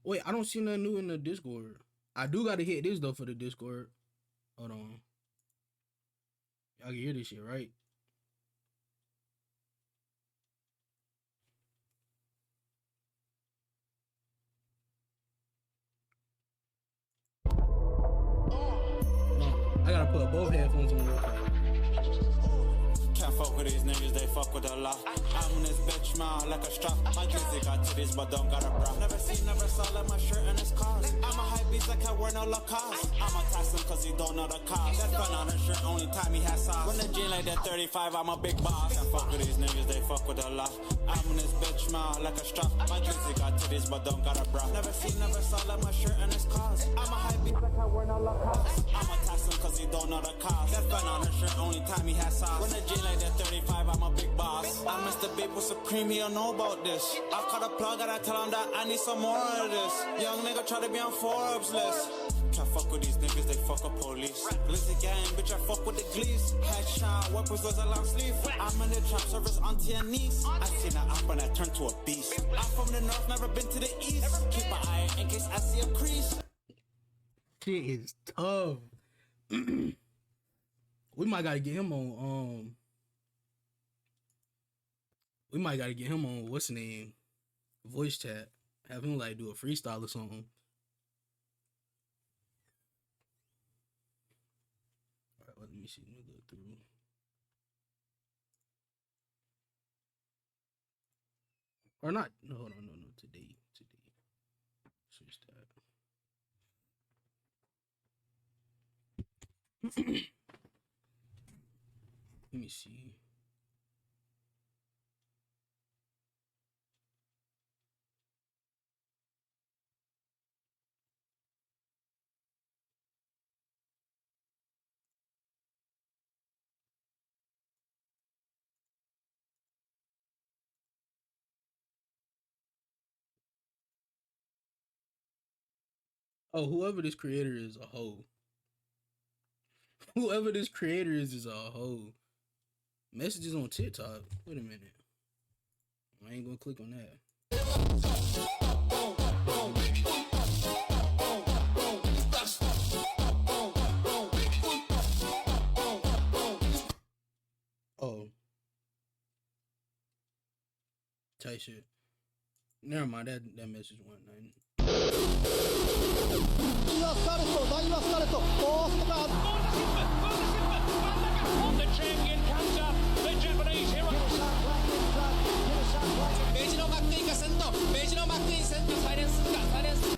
Wait, I don't see nothing new in the Discord. I do gotta hit this though for the Discord. Hold on. Y'all can hear this shit, right? No, I gotta put both headphones on real quick. Can't fuck with these niggas, they fuck with the law. I'm in this bitch mouth like a strap. My glizzy got titties, but don't got a bra. Never seen, never saw like my shirt and his cars. I'm a hype beast, I can't wear no Lacoste. I'm a Tyson cause he don't know the cost. That fun on his shirt, only time he has sauce. When the jean like that 35, I'm a big boss. Can't fuck with these niggas, they fuck with the law. I'm in this bitch mouth like a strap. My glizzy got titties, but don't got a bra. Never seen, never saw like my shirt and his cars. I'm a hype beast, I can't wear no Lacoste. I'm a Tyson cause he don't know the cost. That fun on his shirt, only time he has sauce. When the jean like that 35, I'm a big boss. I Mr. Big with Supreme, he don't know about this. I caught a plug and I tell him that I need some more of this. Young nigga try to be on Forbes list. Can't fuck with these niggas, they fuck up police. Lizzie gang, bitch, I fuck with the glees. Headshot, weapons was a long sleeve. I'm in the trap service auntie and niece. I seen her up and I turned to a beast. I'm from the north, never been to the east. Keep an eye in case I see a crease. Shit is tough. We might gotta get him on we might gotta get him on what's the name? Voice chat. Have him like do a freestyle or something. Alright, let me see. Let me go through. Or not. No, hold on, no. Today. Switch that. Let me see. Oh, whoever this creator is a hoe. Whoever this creator is a hoe. Messages on TikTok. Wait a minute. I ain't gonna click on that. Oh. Tight shit. Never mind, that message went nothing. The champion comes up, the Japanese hero.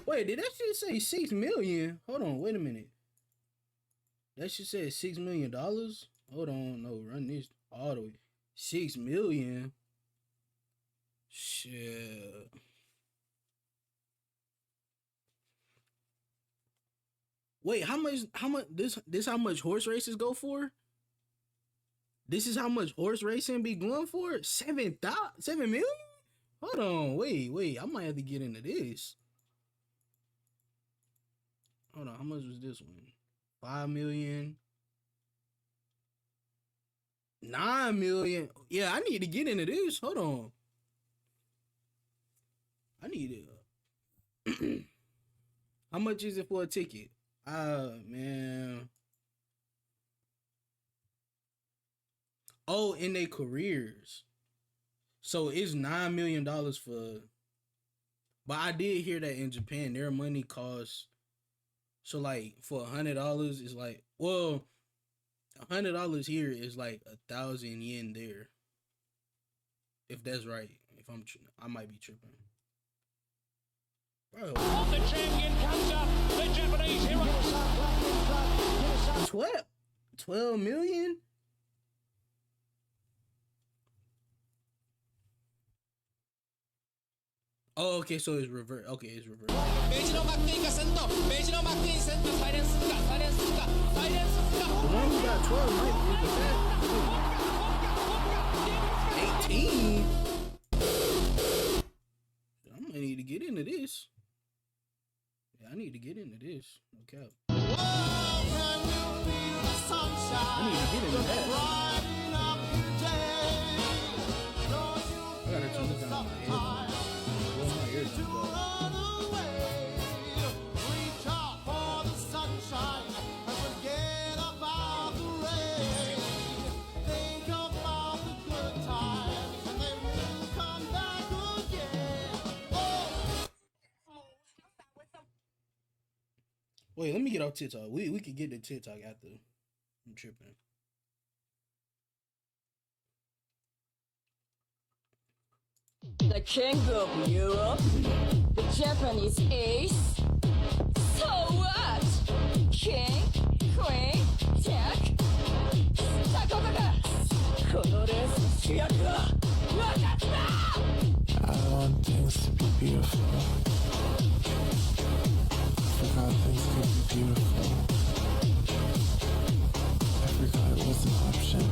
Wait, did that shit say 6 million? Hold on, wait a minute. That shit said $6 million? Hold on, no, run this all the way. 6 million? Shit. Wait, how much this how much horse races go for? This is how much horse racing be going for? 7 million? Hold on, wait. I might have to get into this. Hold on, how much was this one? 5 million. 9 million. Yeah, I need to get into this. Hold on. I need it. How much is it for a ticket? Man. Oh, in their careers. So it's $9 million for. But I did hear that in Japan, their money costs. So like for $100 is like, well, $100 here is like 1,000 yen there. If that's right. If I might be tripping. Bro. The champion comes up, the Japanese hero. 12 million? Oh, okay, so it's reverse. Okay, it's reverse. What the one who got 12 might be 18. I'm gonna need to get into this. Yeah, I need to get into this. No cap. I need to get into that. I gotta turn this down my headphones. Where's my eardrum go? Wait, let me get off TikTok. We could get to TikTok after. I'm tripping. The king of Europe, the Japanese ace. So what? King, queen, jack. さあここだ。このレースの主役は私だ。I want things to be beautiful. I forgot things could be beautiful. I forgot it was an option.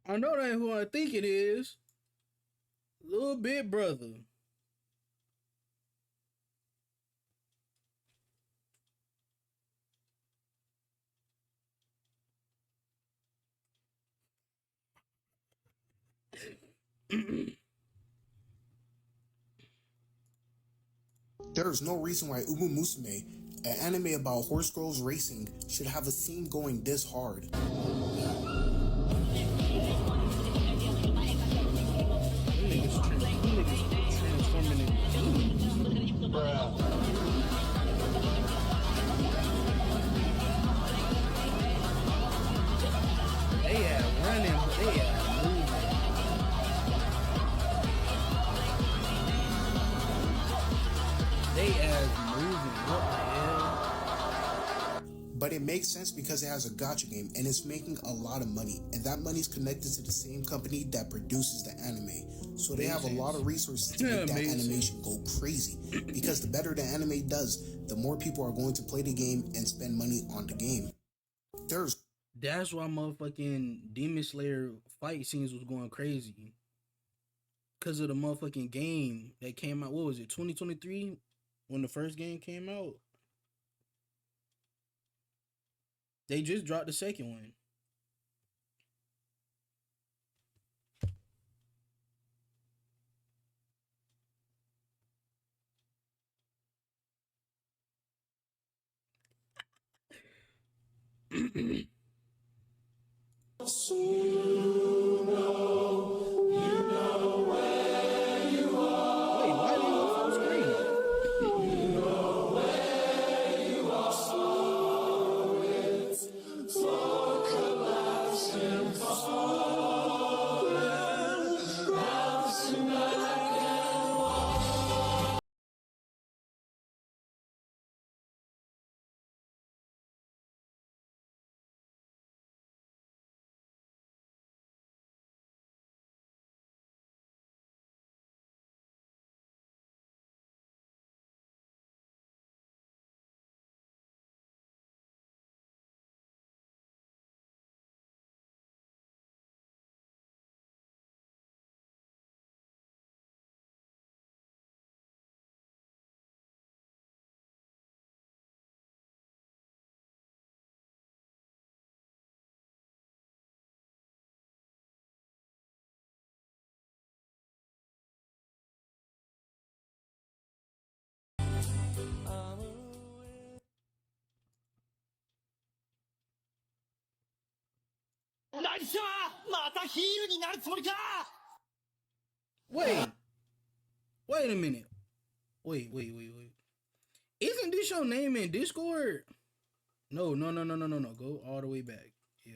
I know that ain't who I think it is. Little Big Brother. There is no reason why Umu Musume, an anime about horse girls racing, should have a scene going this hard. They are running, they are moving. They are moving. What the hell? But it makes sense because it has a gacha game and it's making a lot of money, and that money is connected to the same company that produces the anime. So they have a lot of resources to make that animation go crazy. Because the better the anime does, the more people are going to play the game and spend money on the game. That's why motherfucking Demon Slayer fight scenes was going crazy. Cause of the motherfucking game that came out. What was it, 2023? When the first game came out? They just dropped the second one. Wait, why did you go full screen? Wait a minute. Wait. Isn't this your name in Discord? No. Go all the way back. Yeah.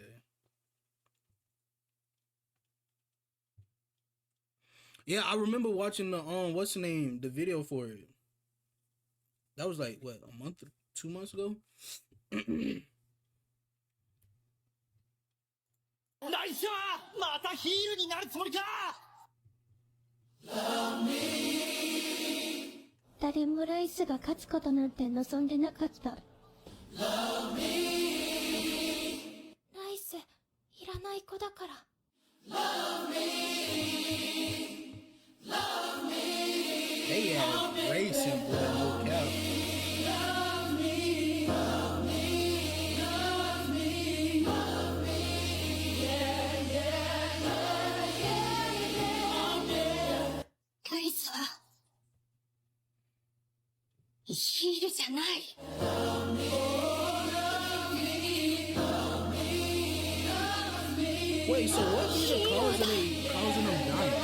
Yeah, I remember watching the what's the name? The video for it. That was like what, a month, 2 months ago? Love me. 誰もライスが勝つことなんて望んでなかった。Love me. ライスいらない子だから。Love me. Love me. They had racing, boy, no cap. Love me. Love me. Love me. Love me. Yeah, yeah, yeah, yeah, yeah. ライスはヒールじゃない。Love me. Love me. Love me. Love me. Wait, so what is it causing them dying?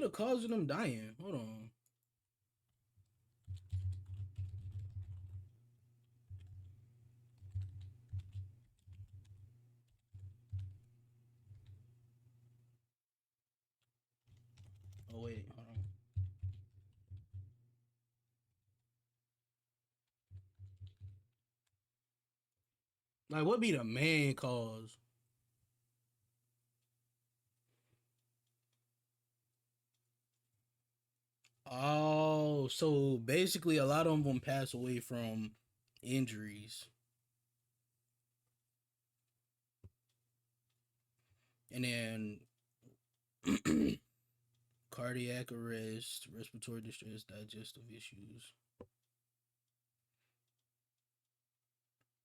the cause of them dying? Hold on. Oh wait, hold on. Like, what be the main cause? Oh, so basically a lot of them pass away from injuries. And then cardiac arrest, respiratory distress, digestive issues.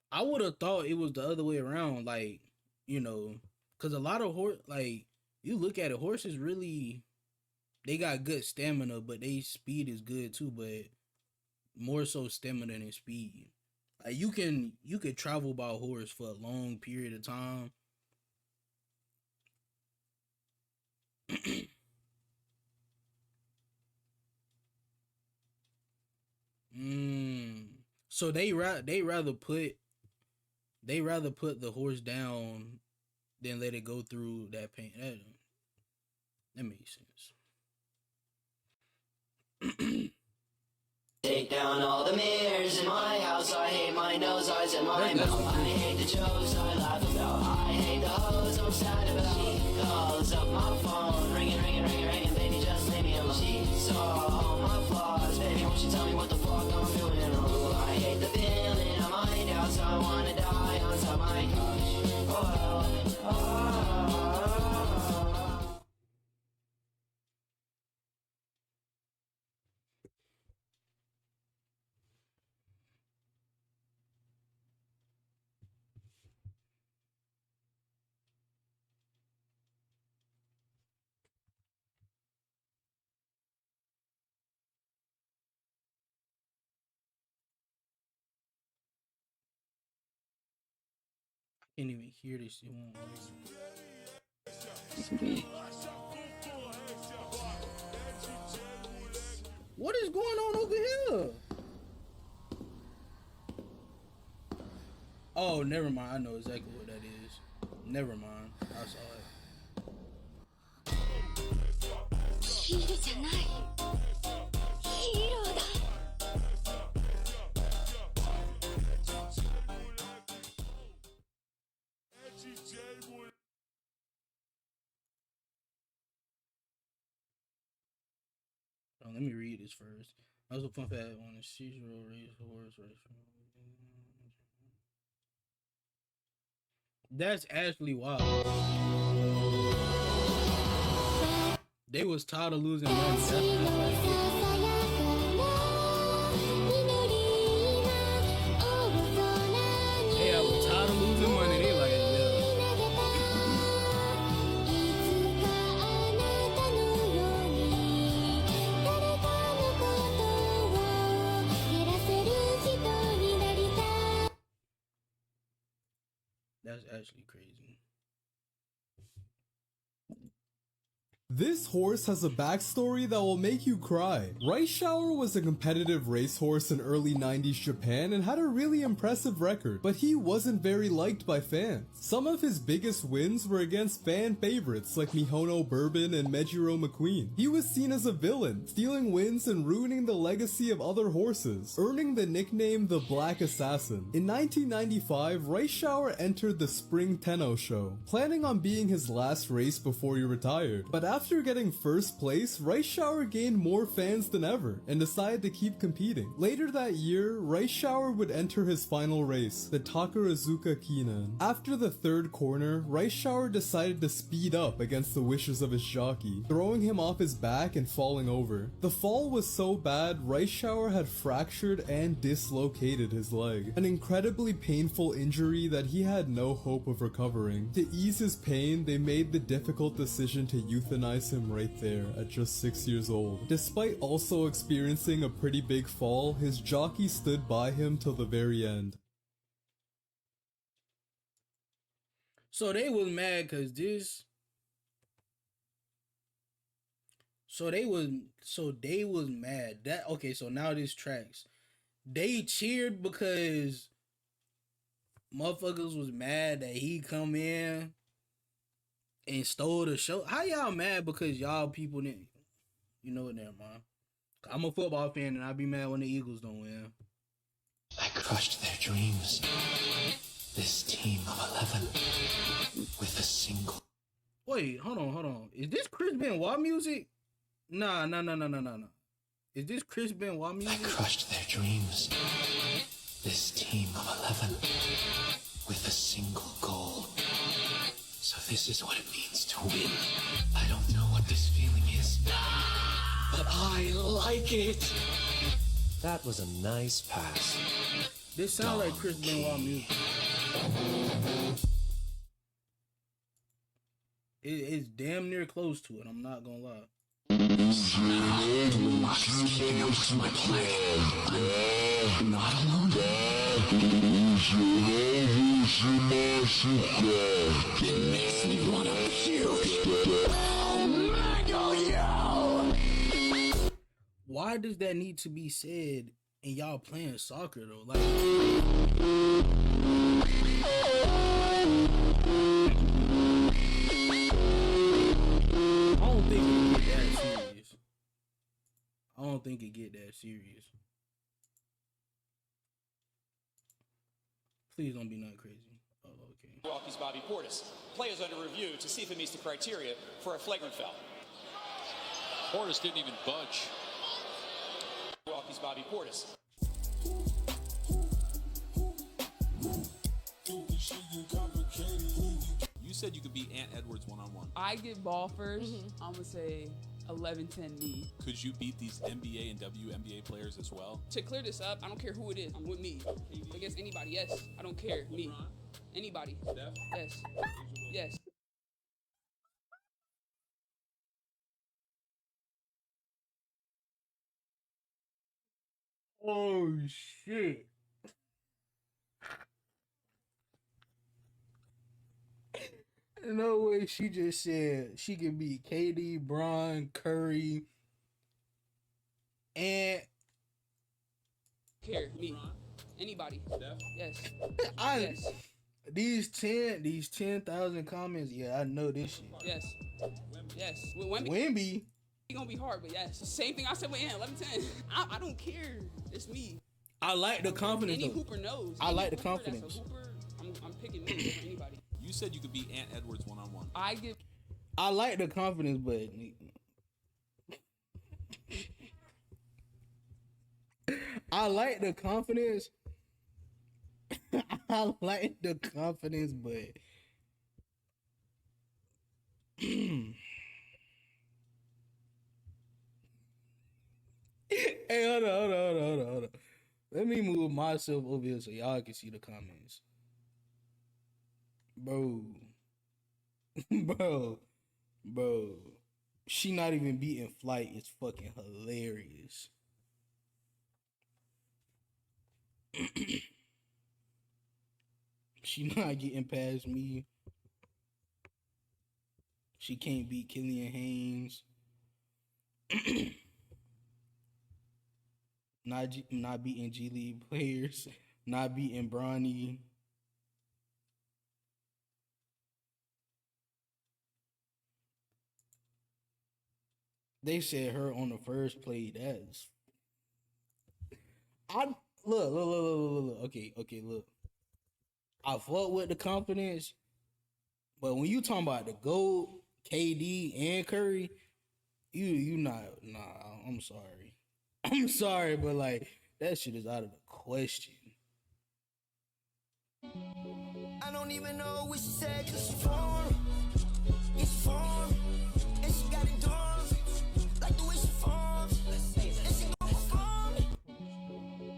I would have thought it was the other way around, like, you know, because a lot of like, you look at it, horses really, they got good stamina, but they speed is good too, but more so stamina than speed. Like, you could travel by horse for a long period of time. So they rather put the horse down than let it go through that pain. That makes sense. Take down all the mirrors in my house. I hate my nose, eyes, and my mouth. I hate the jokes I laugh about. I hate the hoes I'm sad about. She calls up my phone, ringing, ringing, ringing, ringing. Baby, just leave me alone. She saw all my flaws. Baby, won't you tell me what the fuck I'm doing wrong? I hate the feeling of my doubts. I wanna die on top my couch. Can't even hear this shit. What is going on over here? Oh, never mind. I know exactly what that is. Never mind. I saw it. ヒールじゃない。ヒーローだ。Oh, let me read this first. Also, fun fact on the seasonal race horse race. That's actually wild. They was tired of losing money. Hey, I was tired of losing money. They like, that's actually crazy. This horse has a backstory that will make you cry. Reischauer was a competitive racehorse in early 90s Japan and had a really impressive record, but he wasn't very liked by fans. Some of his biggest wins were against fan favorites like Mihono Bourbon and Mejiro McQueen. He was seen as a villain, stealing wins and ruining the legacy of other horses, earning the nickname the Black Assassin. In 1995, Reischauer entered the Spring Tenno Show, planning on being his last race before he retired, but after getting first place, Reischauer gained more fans than ever and decided to keep competing. Later that year, Reischauer would enter his final race, the Takarazuka Kinan. After the third corner, Reischauer decided to speed up against the wishes of his jockey, throwing him off his back and falling over. The fall was so bad, Reischauer had fractured and dislocated his leg, an incredibly painful injury that he had no hope of recovering. To ease his pain, they made the difficult decision to euthanize him right there at just 6 years old. Despite also experiencing a pretty big fall, his jockey stood by him till the very end. So they was mad because this. So they was mad. That okay, so now this tracks. They cheered because motherfuckers was mad that he come in and stole the show. How y'all mad because y'all people didn't, you know what, never mind. I'm a football fan and I'll be mad when the Eagles don't win. I crushed their dreams. This team of 11 with a single. Wait, hold on. Is this Chris Benoit music? Nah. Is this Chris Benoit music? I crushed their dreams. This team of 11 with a single goal. So this is what it means to win. I don't know what this feeling is, but I like it. That was a nice pass. This sounds like Chris Benoit music. It's damn near close to it, I'm not gonna lie. Sticking up to my plan. I'm not alone. It makes me wanna puke. Why does that need to be said and y'all playing soccer though? Like, I don't think it get that serious. Please don't be not crazy. Oh, okay. Milwaukee's Bobby Portis. Play is under review to see if it meets the criteria for a flagrant foul. Portis didn't even budge. Milwaukee's Bobby Portis. You said you could beat Ant Edwards one-on-one. I get ball first. I'm going to say 11-10 me. Could you beat these NBA and WNBA players as well? To clear this up, I don't care who it is. I'm with me. Against anybody, yes. I don't care. Me. Anybody. Steph? Yes. Yes. Oh shit. No way, she just said she can beat KD, Bron, Curry, and care. Me. Anybody. Steph? Yes. yes. These 10,000 comments, yeah, I know this shit. Yes. Yes. With Wemby. It's gonna be hard, but yes. Same thing I said with Ant, 11-10. I don't care. It's me. I like the confidence. Any though. hooper knows. I like the Hooper that's confidence. a hooper, I'm picking me over anybody. You said you could beat Ant Edwards one-on-one. I like the confidence, but I like the confidence. I like the confidence, but hey, hold on. Let me move myself over here so y'all can see the comments. Bro. She not even beating Flight. It's fucking hilarious. She not getting past me. She can't beat Killian Haynes. Not beating G League players. Not beating Bronny. They said her on the first play. That's look. Okay, look. I fought with the confidence, but when you talking about the GOAT, KD, and Curry, you not. Nah, I'm sorry. I'm sorry, but like that shit is out of the question. I don't even know what she said, just form. It's form. And she got it done. Like the way she forms. And she gon' perform.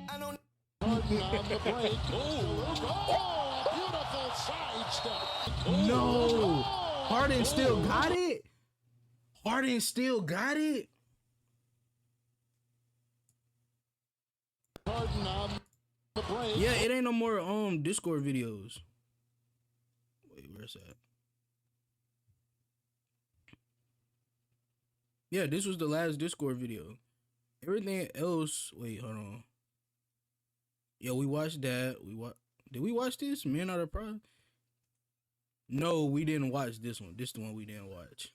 I don't Harden on the break. Oh, beautiful sidestep. No. Harden still got it? Harden still got it? Harden on the break. Yeah, it ain't no more Discord videos. Wait, where's that? Yeah, this was the last Discord video. Everything else, wait, hold on. Yeah, we watched that. Did we watch this? Men Are the Prize? No, we didn't watch this one. This is the one we didn't watch.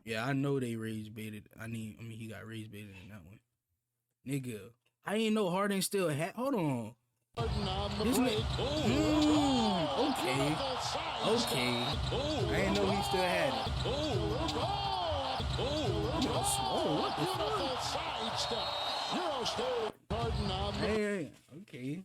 Yeah, I know they rage baited. I mean, he got rage baited in that one. Nigga, I ain't know Harden still had. Hold on. This okay. I ain't know he still had it. Hey, okay.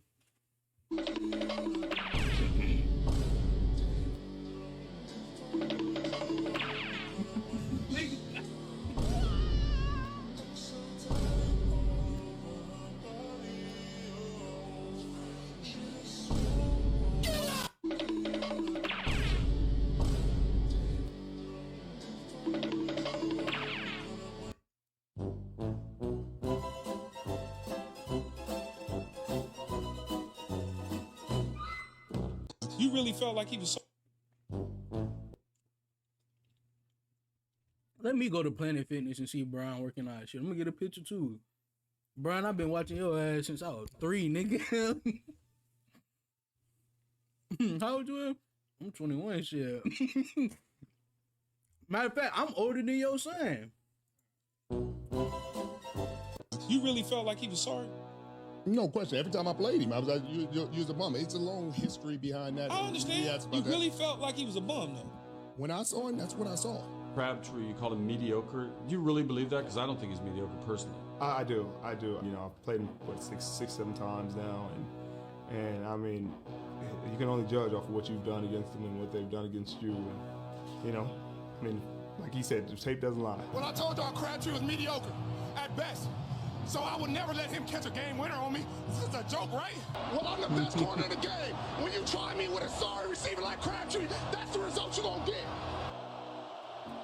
You really felt like he was. Let me go to Planet Fitness and see Brian working out. Shit, I'm gonna get a picture too. Brian, I've been watching your ass since I was 3, nigga. How old you? I'm 21. Shit. Matter of fact, I'm older than your son. You really felt like he was sorry? No question. Every time I played him, I was like, you was a bum. It's a long history behind that. I understand. You really felt like he was a bum, though. When I saw him, that's what I saw. Crabtree, you called him mediocre. Do you really believe that? Because I don't think he's mediocre personally. I do. You know, I've played him, what, six, 7 times now. And I mean, you can only judge off of what you've done against them and what they've done against you. And, you know, I mean, like he said, the tape doesn't lie. Well, I told y'all Crabtree was mediocre at best. So I would never let him catch a game winner on me. This is a joke, right? Well, I'm the best corner in the game. When you try me with a sorry receiver like Crabtree, that's the result you're going to get.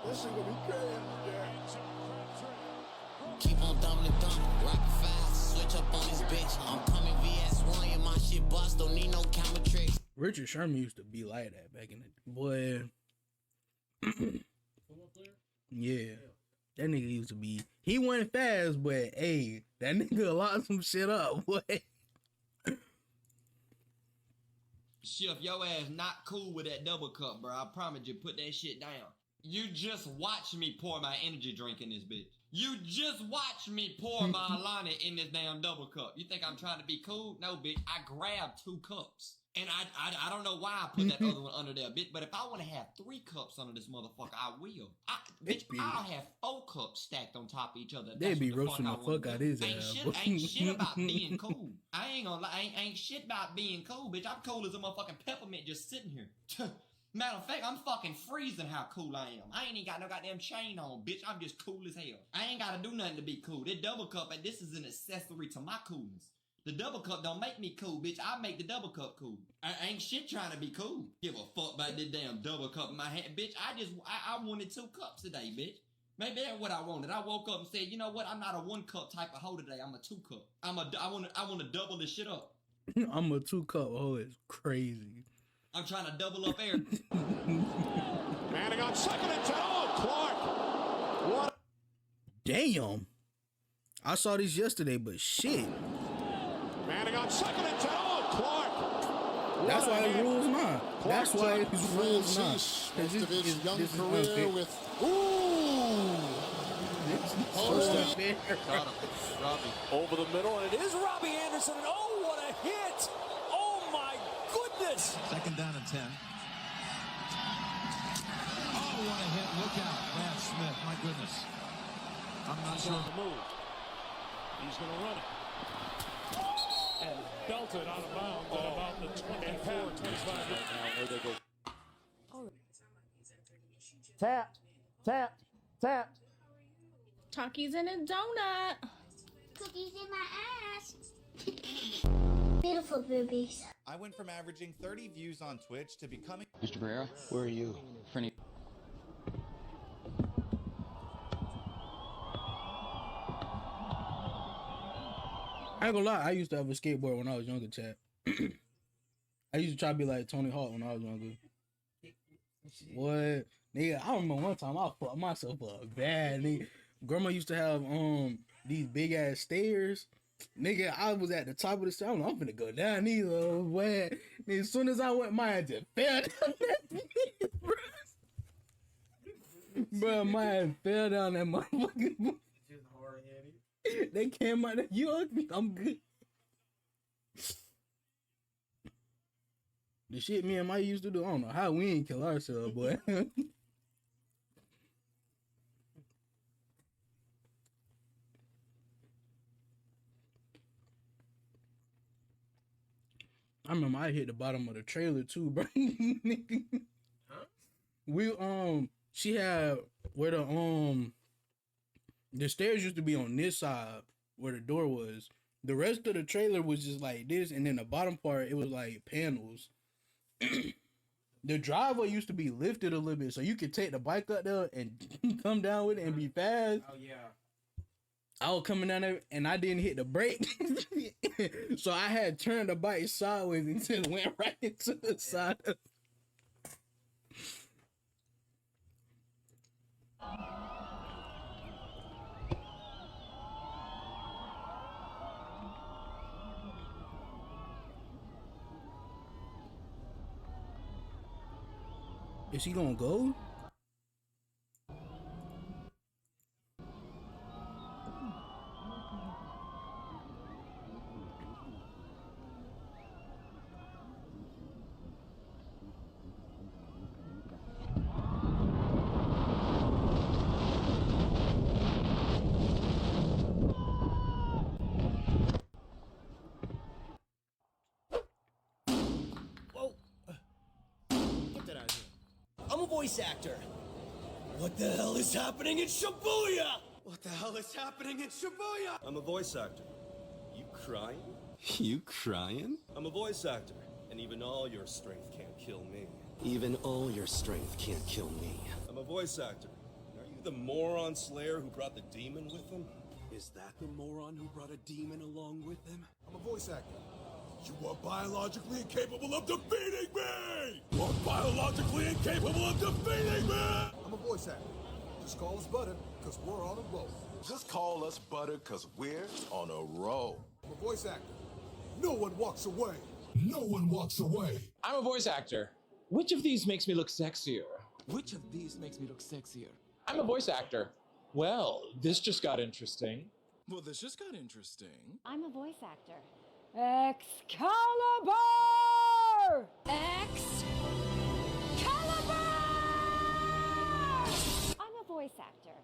This shit going to be crazy, Keep on thumbing and thumbing, rock fast, switch up on this bitch. I'm coming VS1 and my shit bust, don't need no camera tricks. Richard Sherman used to be like that back in the boy. Yeah. That nigga used to be. He went fast, but hey, that nigga locked some shit up. Boy. Shift, your ass not cool with that double cup, bro. I promise you, put that shit down. You just watch me pour my energy drink in this bitch. You just watch me pour my Alana in this damn double cup. You think I'm trying to be cool? No, bitch. I grabbed 2 cups. And I don't know why I put that other one under there, bitch. But if I want to have 3 cups under this motherfucker, I will. Bitch, I'll have 4 cups stacked on top of each other. They be roasting the fuck out his ass. Ain't shit about being cool. I ain't gonna lie. Ain't shit about being cool, bitch. I'm cool as a motherfucking peppermint just sitting here. Matter of fact, I'm fucking freezing how cool I am. I ain't even got no goddamn chain on, bitch. I'm just cool as hell. I ain't gotta do nothing to be cool. This double cup, and this is an accessory to my coolness. The double cup don't make me cool, bitch. I make the double cup cool. I ain't shit trying to be cool. Give a fuck about this damn double cup in my hand, bitch. I wanted 2 cups today, bitch. Maybe that's what I wanted. I woke up and said, you know what? I'm not a 1 cup type of hoe today. I'm a 2 cup. I want to double this shit up. I'm a 2 cup hoe. It's crazy. I'm trying to double up air. Manning on 2nd and 10. Oh, Clark. What? Damn. I saw this yesterday, but shit. Manning on 2nd and 10. Oh, Clark. That's why his rules not. That's why his rules not. Most of his young career with... Robbie. Over the middle, and it is Robbie Anderson. And oh, what a hit. Oh, my goodness. 2nd down and 10. Oh, what a hit. Look out. Lance Smith. My goodness. I'm not sure. The move. He's going to run it. And belted out of bounds at about the 24, 25 right now where they go. Tapped. Takis in a donut. Cookies in my ass. Beautiful boobies. I went from averaging 30 views on Twitch to becoming... Mr. Pereira, where are you? Friendly. I ain't gonna lie, I used to have a skateboard when I was younger, chat. I used to try to be like Tony Hawk when I was younger. What? Nigga, I remember one time I fucked myself up bad, nigga. Grandma used to have these big ass stairs. Nigga, I was at the top of the stairs. I'm finna go down these little way. As soon as I went, my ass just fell down that bro, my ass fell down that motherfucker. Just hard headed. They came out. You ugly? I'm good. The shit me and Mike used to do, I don't know how we ain't kill ourselves, boy. I remember I hit the bottom of the trailer too, bro. Huh? We she had where the stairs used to be on this side where the door was. The rest of the trailer was just like this, and then the bottom part it was like panels. The driveway used to be lifted a little bit, so you could take the bike up there and come down with it and be fast. Oh yeah. I was coming down there and I didn't hit the brake, so I had turned the bike sideways and just went right into the side of. Is he gonna go? Whoa. Get that out of here. I'm a voice actor. What the hell is happening in Shibuya? What the hell is happening in Shibuya? I'm a voice actor. You crying? You crying? I'm a voice actor, and even all your strength can't kill me. Even all your strength can't kill me. I'm a voice actor. Are you the moron slayer who brought the demon with him? Is that the moron who brought a demon along with him? I'm a voice actor. You are biologically incapable of defeating me! You are biologically incapable of defeating me! I'm a voice actor. Just call us Butter, because we're on a roll. Just call us Butter, because we're on a roll. I'm a voice actor. No one walks away. No one walks away. I'm a voice actor. Which of these makes me look sexier? Which of these makes me look sexier? I'm a voice actor. Well, this just got interesting. Well, this just got interesting. I'm a voice actor. Excalibur! Excalibur! I'm a voice actor.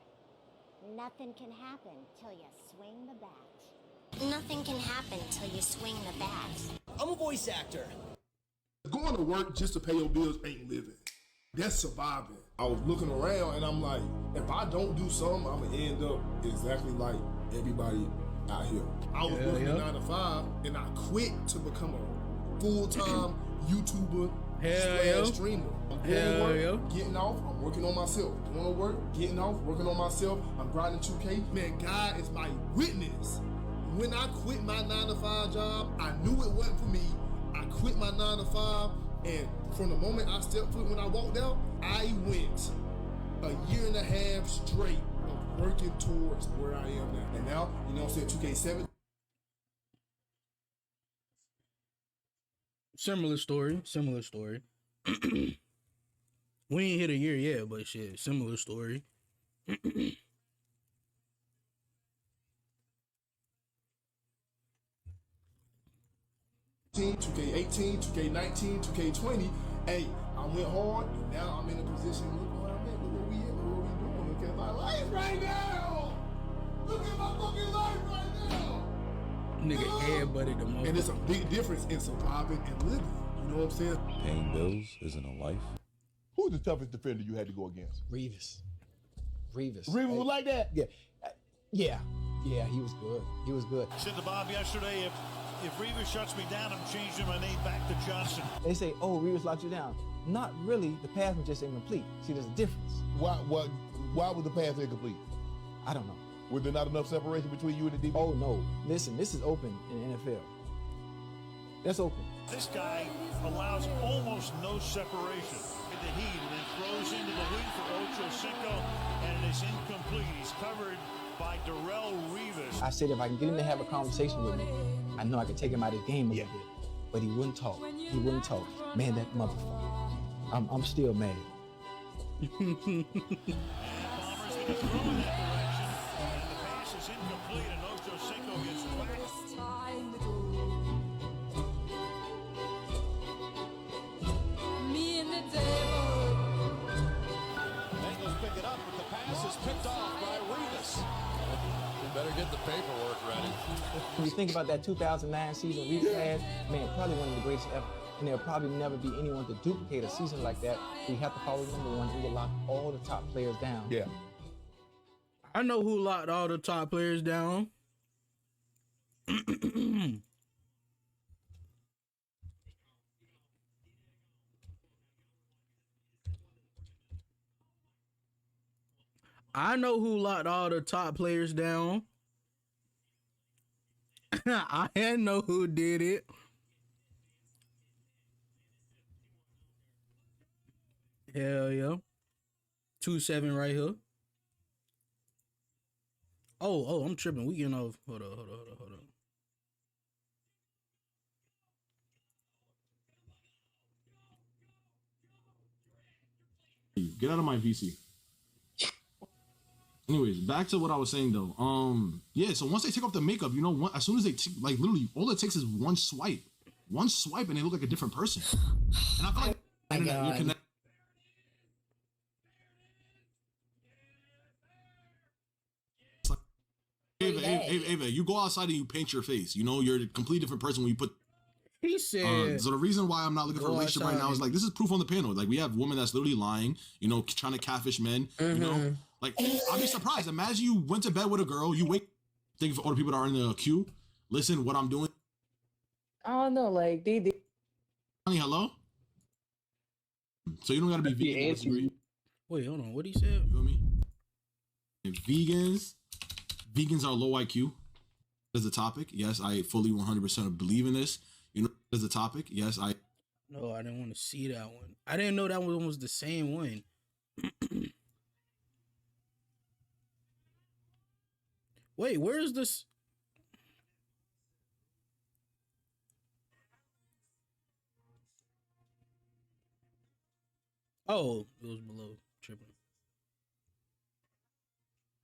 Nothing can happen till you swing the bat. Nothing can happen till you swing the bat. I'm a voice actor. Going to work just to pay your bills ain't living. That's surviving. I was looking around and I'm like, if I don't do something, I'm gonna end up exactly like everybody out here. I was working a 9 to 5 and I quit to become a full-time YouTuber / streamer. I'm going to work, getting off, I'm working on myself. Going to work, getting off, working on myself. I'm grinding 2K. Man, God is my witness. When I quit my 9 to 5 job, I knew it wasn't for me. I quit my 9 to 5, and from the moment I stepped foot, when I walked out, I went a year and a half straight of working towards where I am now. And now, you know what I'm saying, 2K7. Similar story. We ain't hit a year yet, but shit, similar story. 2K18, 2K19, 2K20. Hey, I went hard, and now I'm in a position. Look where I'm at. Look where we at. Look what we doing. Look at my life right now. Look at my fucking life right now. Nigga headbutted the most. And there's a big difference in surviving and living. You know what I'm saying? Paying bills isn't a life. Who's the toughest defender you had to go against? Revis Was like that? Yeah, he was good. Said to Bob yesterday, if Revis shuts me down, I'm changing my name back to Johnson. They say, oh, Revis locked you down. Not really. The pass was just incomplete. See, there's a difference. Why was the pass incomplete? I don't know. Was there not enough separation between you and the DB? Oh, no. Listen, this is open in the NFL. That's open. This guy allows almost no separation in the heat and then throws into the heat for Ocho Cinco, and it is incomplete. He's covered by Darrell Rivas. I said if I can get him to have a conversation with me, I know I can take him out of the game a little bit. But he wouldn't talk. He wouldn't talk. Man, that motherfucker. I'm still mad. And Palmer's going to throw in that direction, and the pass is incomplete, and Ocho Cinco gets whacked. Me and the devil. Bengals pick it up, but the pass is picked off by Rivas. You better get the paperwork ready. When you think about that 2009 season Rivas had, man, probably one of the greatest ever. And there'll probably never be anyone to duplicate a season like that. We have to follow number one. He will lock all the top players down. Yeah. I know who locked all the top players down. I know who locked all the top players down. I know who did it. Hell yeah. 2-7 right here. Oh, I'm tripping. We getting off. Hold on. Get out of my VC. Anyways, back to what I was saying though. Yeah. So once they take off the makeup, you know, as soon as they like literally, all it takes is one swipe, and they look like a different person. And I feel like internet, you're connected. Ava, you go outside and you paint your face. You know, you're a completely different person when you put. He said. So the reason why I'm not looking for a relationship right now is like this is proof on the panel. Like we have women that's literally lying. You know, trying to catfish men. You know, like I'd be surprised. Imagine you went to bed with a girl. You wake, thinking for all the people that are in the queue. Listen, what I'm doing. I don't know, like they. Honey, hello. So you don't gotta be vegan. Disagree. Wait, hold on. What he said? You feel me? And vegans are low IQ. As the topic, yes, I fully 100% believe in this. You know, as the topic, yes, I. No, I didn't want to see that one. I didn't know that one was the same one. Wait, where is this? Oh, it was below. Tripping.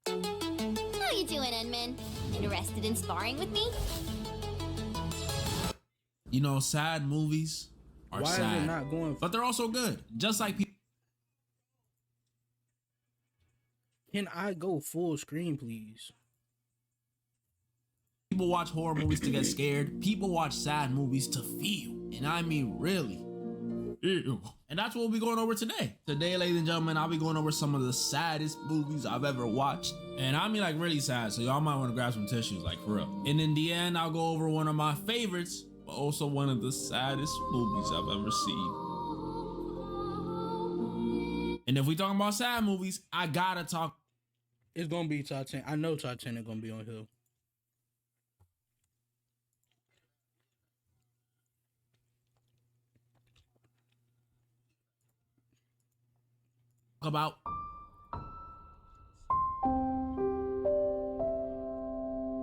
How you doing, Edmund? Interested in sparring with me? You know, sad movies are Why sad, is it not going? but they're also good. Just like people. Can I go full screen, please? People watch horror movies to get scared. People watch sad movies to feel. And I mean, really. Ew. And that's what we'll be going over today. Today, ladies and gentlemen, I'll be going over some of the saddest movies I've ever watched. And I mean like really sad, so y'all might want to grab some tissues, like for real. And in the end, I'll go over one of my favorites, but also one of the saddest movies I've ever seen. And if we talking about sad movies, I gotta talk. It's gonna be Titanic. I know Titanic gonna be on here. About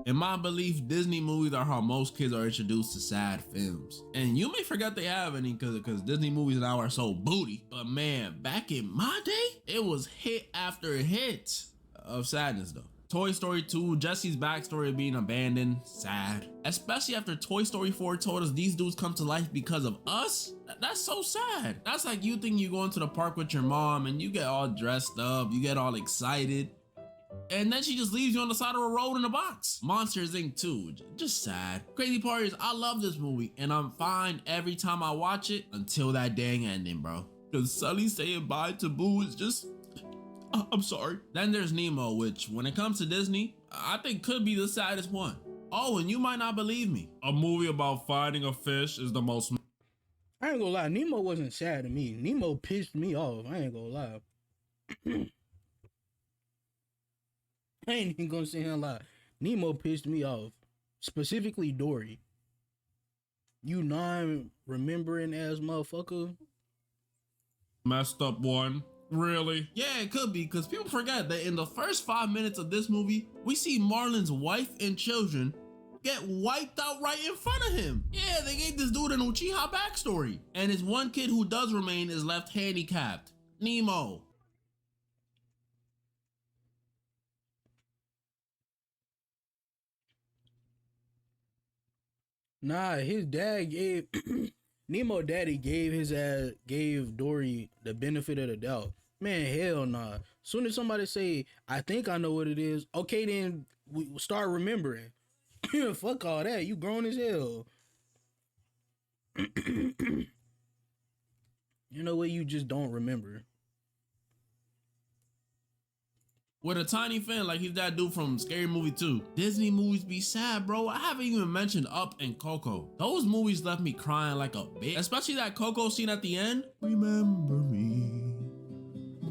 in my belief, Disney movies are how most kids are introduced to sad films. And you may forget they have any because Disney movies now are so booty. But man, back in my day, it was hit after hit of sadness though. Toy Story 2, Jesse's backstory of being abandoned, sad. Especially after Toy Story 4 told us these dudes come to life because of us. That's so sad. That's like you think you go into the park with your mom and you get all dressed up, you get all excited, and then she just leaves you on the side of a road in a box. Monsters Inc. 2, just sad. Crazy part is I love this movie and I'm fine every time I watch it until that dang ending, bro. Because Sully saying bye to Boo is just... I'm sorry. Then there's Nemo, which when it comes to Disney, I think could be the saddest one. Oh, and you might not believe me. A movie about finding a fish is the most... I ain't gonna lie, Nemo wasn't sad to me. Nemo pissed me off. I ain't gonna lie. I ain't even gonna sit here and lie. Nemo pissed me off. Specifically Dory. You non-remembering ass motherfucker. Messed up one. Really? Yeah, it could be, because people forget that in the first 5 minutes of this movie, we see Marlon's wife and children get wiped out right in front of him. Yeah, they gave this dude an Uchiha backstory. And his one kid who does remain is left handicapped. Nemo. Nah, his dad gave Nemo daddy gave Dory the benefit of the doubt. Man, hell nah. Soon as somebody say, I think I know what it is, okay, then we start remembering. Fuck all that. You grown as hell. You know what? You just don't remember. With a tiny fan like he's that dude from Scary Movie 2. Disney movies be sad, bro. I haven't even mentioned Up and Coco. Those movies left me crying like a bitch. Especially that Coco scene at the end. Remember me,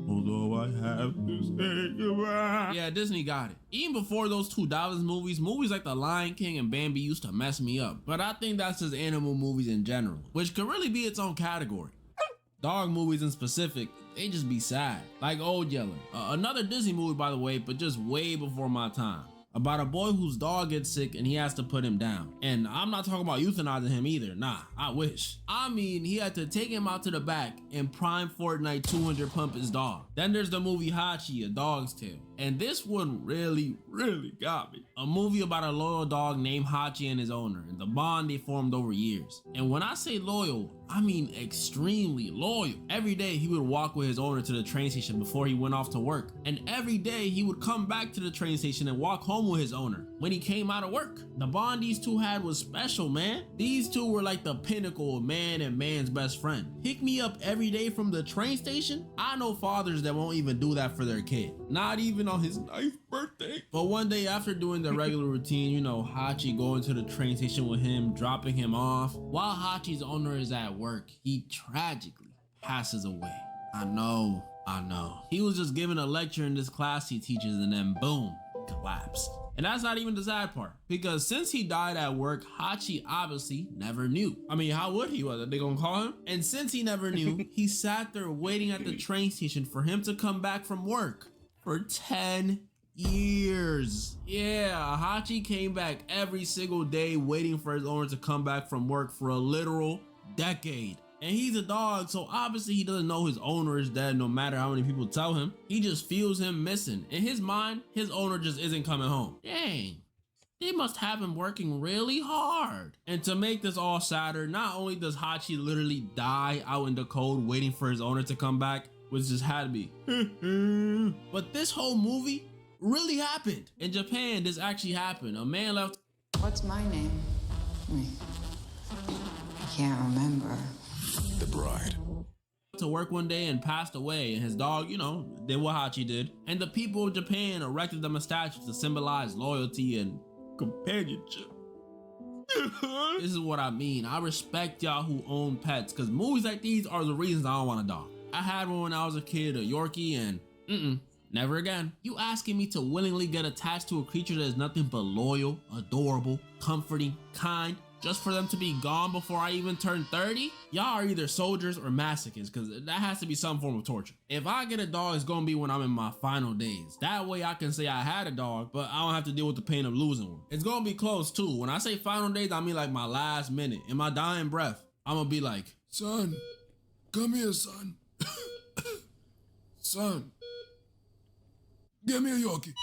although I have to say goodbye. Yeah, Disney got it. Even before those two Dollars movies like The Lion King and Bambi used to mess me up. But I think that's just animal movies in general, which could really be its own category. Dog movies in specific, they just be sad. Like Old Yeller. Another Disney movie, by the way, but just way before my time. About a boy whose dog gets sick and he has to put him down. And I'm not talking about euthanizing him either. Nah, I wish. I mean, he had to take him out to the back and prime Fortnite 200 pump his dog. Then there's the movie Hachi, A Dog's Tale. And this one really got me. A movie about a loyal dog named Hachi and his owner, and the bond they formed over years. And when I say loyal, I mean extremely loyal. Every day he would walk with his owner to the train station before he went off to work. And every day he would come back to the train station and walk home with his owner when he came out of work. The bond these two had was special, man. These two were like the pinnacle of man and man's best friend. Pick me up every day from the train station. I know fathers that won't even do that for their kid. Not even on his 9th birthday. But one day after doing the regular routine, you know, Hachi going to the train station with him, dropping him off. While Hachi's owner is at work, he tragically passes away. I know. He was just giving a lecture in this class he teaches and then boom, collapsed. And that's not even the sad part, because since he died at work, Hachi obviously never knew. I mean, how would he? What, they gonna call him? And since he never knew, he sat there waiting at the train station for him to come back from work for 10 years. Yeah, Hachi came back every single day waiting for his owner to come back from work for a literal decade. And he's a dog, so obviously he doesn't know his owner is dead no matter how many people tell him. He just feels him missing. In his mind, his owner just isn't coming home. Dang, they must have him working really hard. And to make this all sadder, not only does Hachi literally die out in the cold waiting for his owner to come back, which just had to be, but this whole movie really happened. In Japan, this actually happened. A man left. What's my name? I can't remember. The Bride. To work one day and passed away, and his dog, you know, did what Hachi did. And the people of Japan erected them a statue to symbolize loyalty and companionship. This is what I mean. I respect y'all who own pets, because movies like these are the reasons I don't want a dog. I had one when I was a kid, a Yorkie, and never again. You asking me to willingly get attached to a creature that is nothing but loyal, adorable, comforting, kind, just for them to be gone before I even turn 30? Y'all are either soldiers or masochists, because that has to be some form of torture. If I get a dog, it's gonna be when I'm in my final days. That way I can say I had a dog, but I don't have to deal with the pain of losing one. It's gonna be close too. When I say final days, I mean like my last minute. In my dying breath, I'm gonna be like, son, come here, son. Son, give me a Yorkie.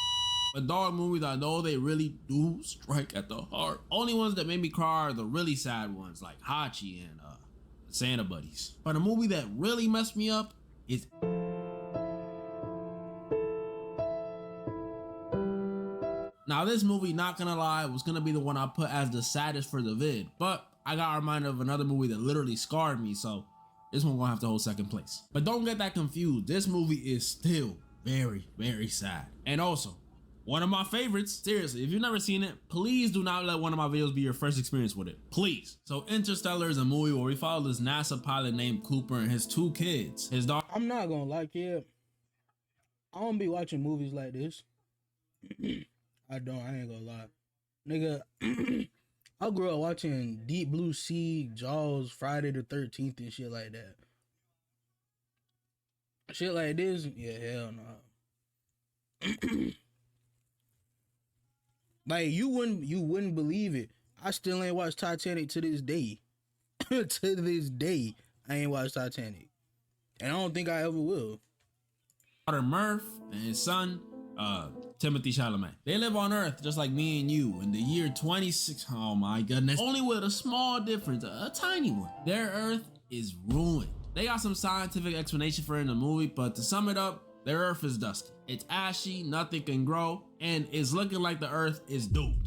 But dog movies, I know they really do strike at the heart. Only ones that make me cry are the really sad ones, like Hachi and Santa Buddies. But a movie that really messed me up is... Now this movie, not gonna lie, was gonna be the one I put as the saddest for the vid, but I got reminded of another movie that literally scarred me, so this one gonna have to hold second place. But don't get that confused, this movie is still very sad. And also, one of my favorites. Seriously, if you've never seen it, please do not let one of my videos be your first experience with it. Please. So Interstellar is a movie where we follow this NASA pilot named Cooper and his 2 kids. His dog. I'm not gonna lie, kid. I don't be watching movies like this. I ain't gonna lie. Nigga, I grew up watching Deep Blue Sea, Jaws, Friday the 13th, and shit like that. Shit like this, yeah, hell no. Like you wouldn't believe it. I still ain't watched Titanic to this day. To this day, I ain't watched Titanic, and I don't think I ever will. Daughter Murph and his son, Timothy Chalamet. They live on Earth just like me and you in the year 26. Oh my goodness. Only with a small difference, a tiny one. Their Earth is ruined. They got some scientific explanation for it in the movie, but to sum it up, their Earth is dusty. It's ashy, nothing can grow, and it's looking like the Earth is doomed.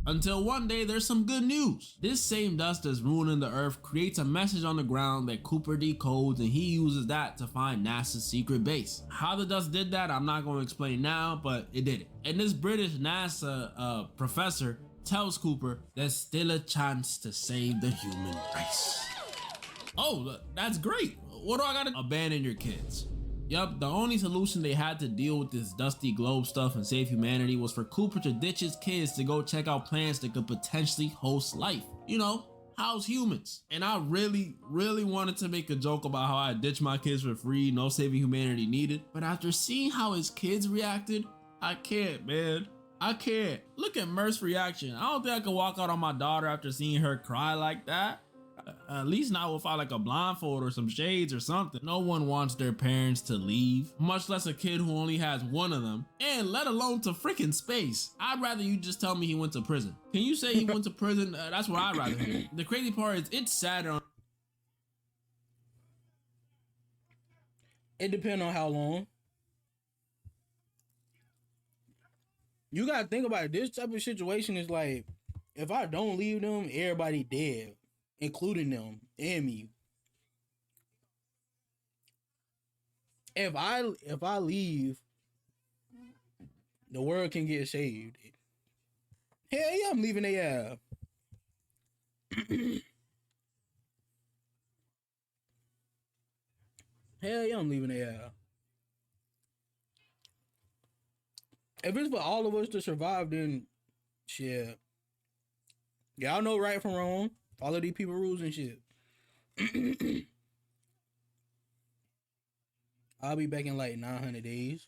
Until one day there's some good news. This same dust that's ruining the Earth creates a message on the ground that Cooper decodes, and he uses that to find NASA's secret base. How the dust did that, I'm not going to explain now, but it did it. And this British NASA professor tells Cooper there's still a chance to save the human race. Oh, that's great. What do I gotta abandon your kids? Yup, the only solution they had to deal with this dusty globe stuff and save humanity was for Cooper to ditch his kids to go check out planets that could potentially host life. You know, house humans. And I really wanted to make a joke about how I ditched my kids for free, no saving humanity needed. But after seeing how his kids reacted, I can't, man. I can't. Look at Murph's reaction. I don't think I could walk out on my daughter after seeing her cry like that. At least not without like a blindfold or some shades or something. No one wants their parents to leave, much less a kid who only has one of them, and let alone to freaking space. I'd rather you just tell me he went to prison. Can you say he went to prison? That's what I'd rather hear. The crazy part is it's sadder on. It depends on how long. You gotta think about it. This type of situation is like, if I don't leave them, everybody dead, including them and me. If I leave, the world can get saved. Hell yeah, I'm leaving they ass. Hell yeah, I'm leaving they ass. If it's for all of us to survive, then shit. Y'all know right from wrong. Follow these people rules and shit. I'll be back in like 900 days.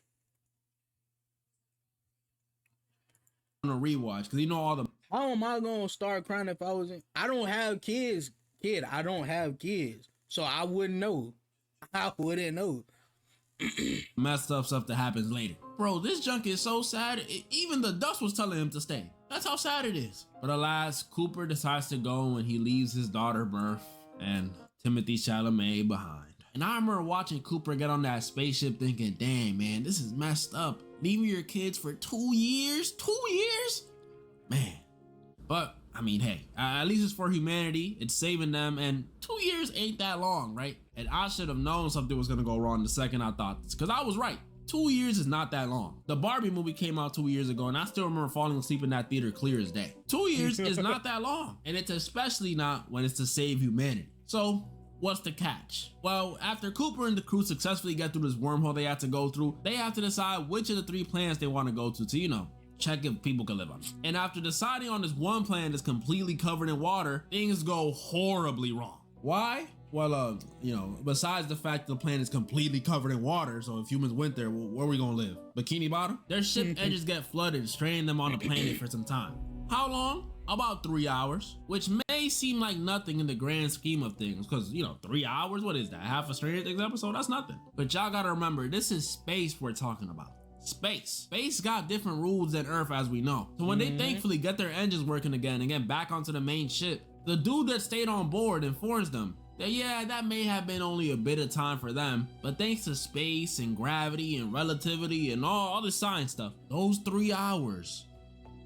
On a rewatch, because you know all the. How am I gonna start crying if I wasn't? I don't have kids. I don't have kids, so I wouldn't know. I wouldn't know. Messed up stuff that happens later. Bro, this junk is so sad. Even the dust was telling him to stay. That's how sad it is. But alas, Cooper decides to go when he leaves his daughter Murph and Timothy Chalamet behind. And I remember watching Cooper get on that spaceship thinking, dang man, this is messed up. Leaving your kids for 2 years? 2 years? Man. But I mean, hey, at least it's for humanity. It's saving them, and 2 years ain't that long, right? And I should have known something was gonna go wrong the second I thought this, because I was right. 2 years is not that long. The Barbie movie came out 2 years ago, and I still remember falling asleep in that theater clear as day. 2 years is not that long, and it's especially not when it's to save humanity. So what's the catch? Well, after Cooper and the crew successfully get through this wormhole they have to go through, they have to decide which of the 3 planets they want to go to, you know, check if people can live on it. And after deciding on this one planet that's completely covered in water, things go horribly wrong. Why? Well, you know, besides the fact the planet is completely covered in water, so if humans went there, where are we gonna live? Bikini Bottom? Their ship edges get flooded, stranding them on the planet for some time. How long? About 3 hours, which may seem like nothing in the grand scheme of things, because, you know, 3 hours, what is that? Half a Stranger Things episode? That's nothing. But y'all gotta remember, this is space we're talking about. Space got different rules than Earth, as we know. So when they thankfully get their engines working again and get back onto the main ship, the dude that stayed on board informs them that yeah, that may have been only a bit of time for them, but thanks to space and gravity and relativity and all the science stuff, those 3 hours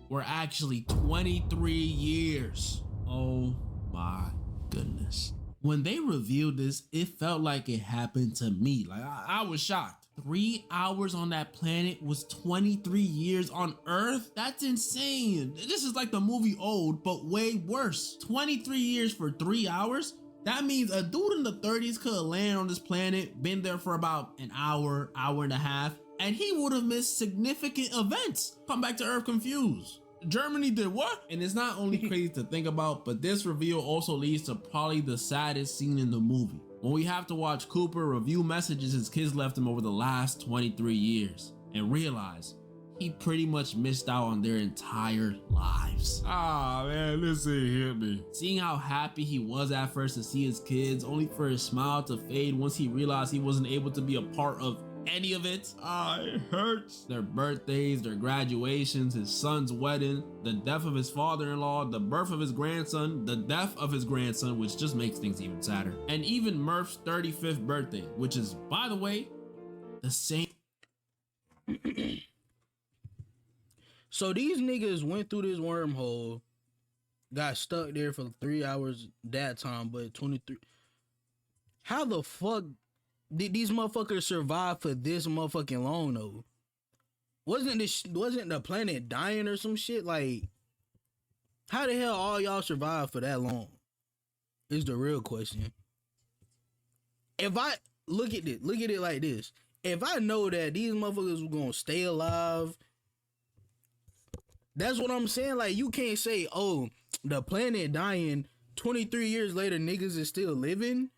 were actually 23 years. Oh my goodness. When they revealed this, it felt like it happened to me. Like I was shocked. 3 hours on that planet was 23 years on Earth? That's insane. This is like the movie Old, but way worse. 23 years for 3 hours? That means a dude in the 30s could have landed on this planet, been there for about an hour, hour and a half, and he would have missed significant events. Come back to Earth confused. Germany did what? And it's not only crazy to think about, but this reveal also leads to probably the saddest scene in the movie, when we have to watch Cooper review messages his kids left him over the last 23 years and realize he pretty much missed out on their entire lives. Ah, man, this scene hit me. Seeing how happy he was at first to see his kids, only for his smile to fade once he realized he wasn't able to be a part of any of it. Ah, it hurts. Their birthdays, their graduations, his son's wedding, the death of his father-in-law, the birth of his grandson, the death of his grandson, which just makes things even sadder. And even Murph's 35th birthday, which is, by the way, the same. So these niggas went through this wormhole, got stuck there for 3 hours that time, but 23. How the fuck did these motherfuckers survive for this motherfucking long though? Wasn't the planet dying or some shit? Like, how the hell all y'all survive for that long? Is the real question. If I look at it like this. If I know that these motherfuckers were gonna stay alive, that's what I'm saying. Like, you can't say, oh, the planet dying 23 years later, niggas is still living.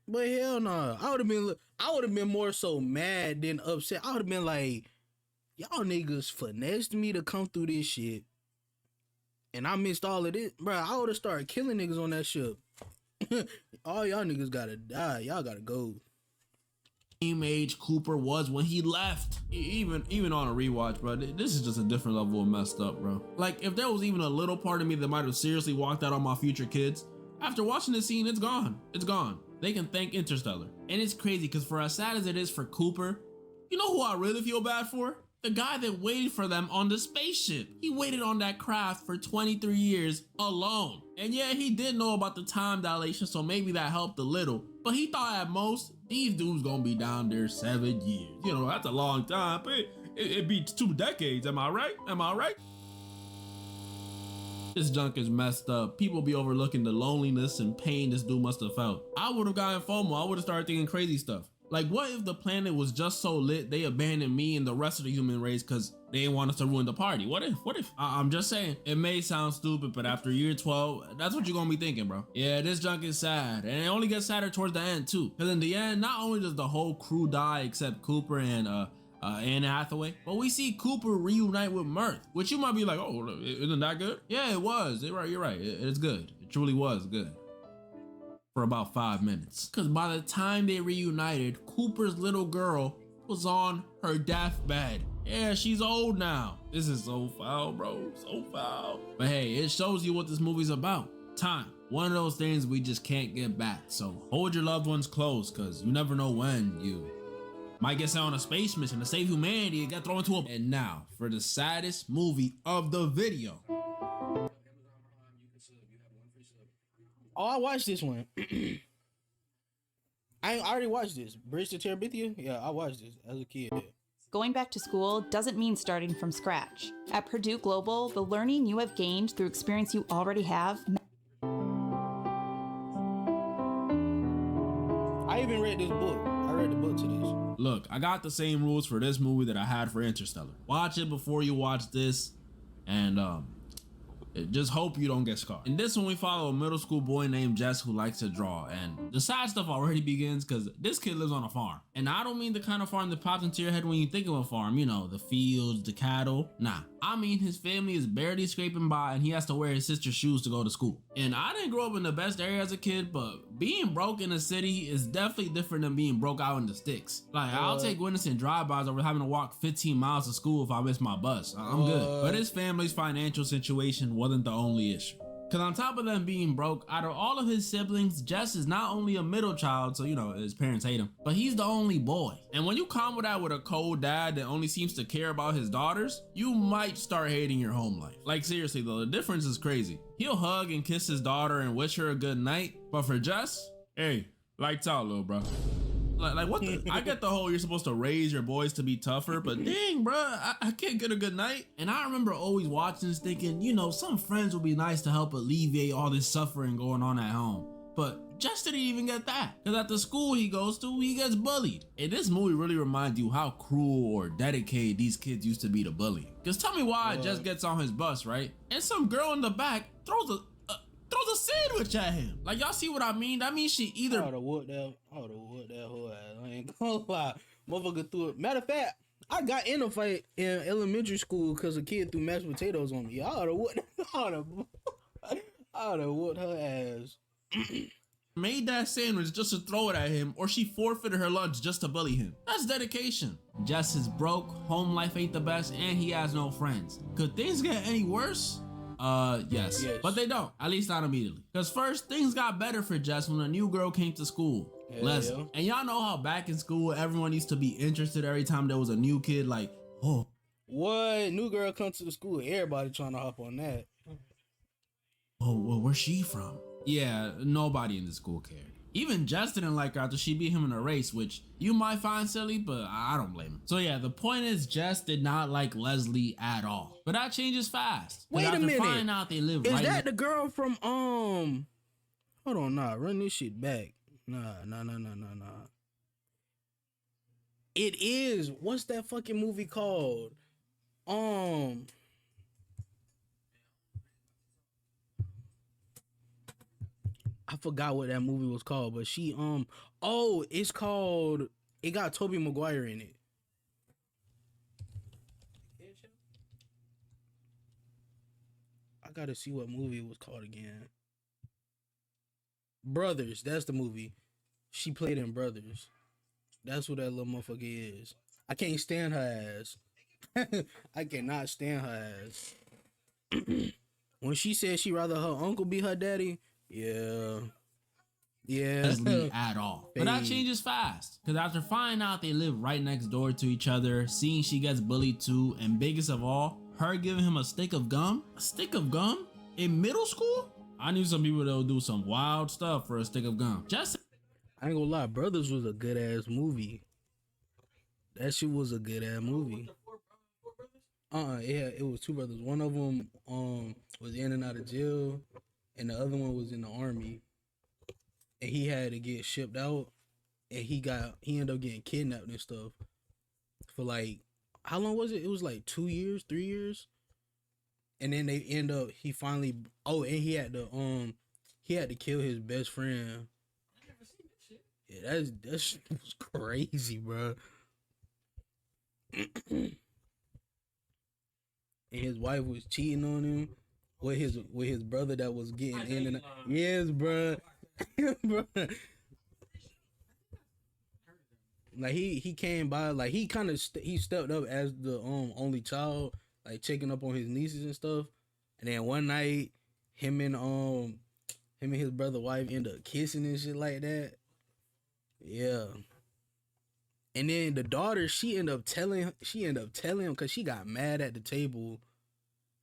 But hell no, I would have been more so mad than upset. I would have been like, y'all niggas finessed me to come through this shit, and I missed all of this, bro. I would have started killing niggas on that ship. All y'all niggas gotta die. Y'all gotta go. Same age Cooper was when he left. Even on a rewatch, bro, this is just a different level of messed up, bro. Like, if there was even a little part of me that might have seriously walked out on my future kids, after watching this scene, it's gone. It's gone. They can thank Interstellar. And it's crazy because for as sad as it is for Cooper, you know who I really feel bad for? The guy that waited for them on the spaceship. He waited on that craft for 23 years alone. And yeah, he did know about the time dilation, so maybe that helped a little. But he thought at most, these dudes gonna be down there 7 years. You know, that's a long time, but it beats 2 decades, am I right? Am I right? This junk is messed up. People be overlooking the loneliness and pain this dude must have felt. I would have gotten FOMO. I would have started thinking crazy stuff. Like, what if the planet was just so lit they abandoned me and the rest of the human race because they didn't want us to ruin the party? What if? I'm just saying, it may sound stupid, but after year 12, that's what you're gonna be thinking, bro. Yeah, this junk is sad, and it only gets sadder towards the end too. Because in the end, not only does the whole crew die except Cooper and Anne Hathaway, but we see Cooper reunite with Mirth, which you might be like, oh, isn't that good? Yeah, it was. You're right. It's good. It truly was good. For about 5 minutes. Because by the time they reunited, Cooper's little girl was on her deathbed. Yeah, she's old now. This is so foul, bro. So foul. But hey, it shows you what this movie's about. Time. One of those things we just can't get back. So hold your loved ones close, because you never know when you might get sent on a space mission to save humanity and get thrown into a... And now, for the saddest movie of the video. Oh, I watched this one. I already watched this. Bridge to Terabithia? Yeah, I watched this as a kid. Going back to school doesn't mean starting from scratch. At Purdue Global, the learning you have gained through experience you already have... I even read this book. I read the book to this. Look, I got the same rules for this movie that I had for Interstellar. Watch it before you watch this, and just hope you don't get scarred. In this one, we follow a middle school boy named Jess who likes to draw, and the sad stuff already begins because this kid lives on a farm. And I don't mean the kind of farm that pops into your head when you think of a farm, you know, the fields, the cattle. Nah, I mean his family is barely scraping by and he has to wear his sister's shoes to go to school. And I didn't grow up in the best area as a kid, but being broke in a city is definitely different than being broke out in the sticks. Like, I'll take witnessing drive-bys over having to walk 15 miles to school if I miss my bus. I'm good. But his family's financial situation wasn't the only issue. Cause on top of them being broke, out of all of his siblings, Jess is not only a middle child, so you know, his parents hate him, but he's the only boy. And when you combo that with a cold dad that only seems to care about his daughters, you might start hating your home life. Like seriously though, the difference is crazy. He'll hug and kiss his daughter and wish her a good night, but for Jess, hey, lights out, little bro. Like what the? I get the whole you're supposed to raise your boys to be tougher, but dang, bro, I can't get a good night. And I remember always watching this thinking, you know, some friends would be nice to help alleviate all this suffering going on at home. But Jess didn't even get that. Because at the school he goes to, he gets bullied. And this movie really reminds you how cruel or dedicated these kids used to be to bullying. Because tell me why Jess gets on his bus, right? And some girl in the back throws a sandwich at him. Like, y'all see what I mean? That means she either... I would've whooped that whole ass. I ain't gonna lie. Motherfucker threw it. Matter of fact, I got in a fight in elementary school because a kid threw mashed potatoes on me. I would've whooped her ass. Made that sandwich just to throw it at him, or she forfeited her lunch just to bully him. That's dedication. Jess is broke, home life ain't the best, and he has no friends. Could things get any worse? Yes. But they don't, at least not immediately. Because first, things got better for Jess when a new girl came to school, Leslie. Yeah. And y'all know how back in school, everyone used to be interested every time there was a new kid, like, oh. What? New girl comes to the school, everybody trying to hop on that. Oh, well, where's she from? Yeah, nobody in the school cared. Even Jess didn't like her after she beat him in a race, which you might find silly, but I don't blame him. So yeah, the point is Jess did not like Leslie at all. But that changes fast. Wait a minute. Find out they live is right that the girl from hold on, run this shit back. Nah. It is. What's that fucking movie called? I forgot what that movie was called, but she it's called, it got Tobey Maguire in it. I gotta see what movie it was called again. Brothers, that's the movie. She played in Brothers. That's what that little motherfucker is. I can't stand her ass. I cannot stand her ass. When she said she'd rather her uncle be her daddy, yeah. Leslie at all. But that changes fast. Because after finding out they live right next door to each other, seeing she gets bullied too, and biggest of all, her giving him a stick of gum? A stick of gum? In middle school? I knew some people that would do some wild stuff for a stick of gum. Just I ain't gonna lie, Brothers was a good ass movie. That shit was a good ass movie. It was two brothers. One of them was in and out of jail, and the other one was in the army. And he had to get shipped out, and he ended up getting kidnapped and stuff for like, how long was it? It was like 2 years, 3 years. And then he finally, and he had to kill his best friend. Yeah, that's crazy, bro. And his wife was cheating on him with his brother that was getting in and out. Yes, bro. Bro. Like he came by, like he kind of he stepped up as the only child, like checking up on his nieces and stuff. And then one night, him and his brother wife end up kissing and shit like that. Yeah. And then the daughter, she ended up telling him because she got mad at the table.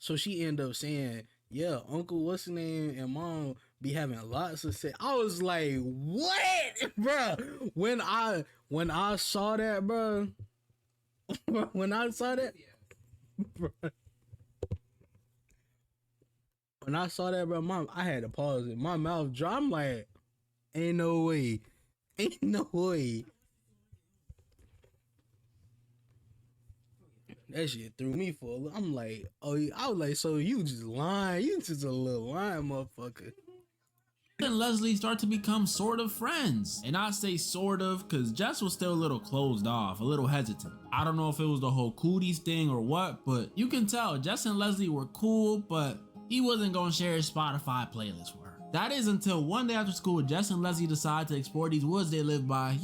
So she ended up saying, yeah, Uncle, what's his name, and Mom be having lots of sex. I was like, what, bro? When I saw that, bro, when I saw that, bro, Mom, I had to pause it. My mouth dry. I'm like, ain't no way. That shit threw me for a little. I'm like, I was like, so you just lying? You just a little lying motherfucker. And Leslie start to become sort of friends. And I say sort of because Jess was still a little closed off, a little hesitant. I don't know if it was the whole cooties thing or what, but you can tell Jess and Leslie were cool, but he wasn't gonna share his Spotify playlist with her. That is until one day after school, Jess and Leslie decide to explore these woods they live by,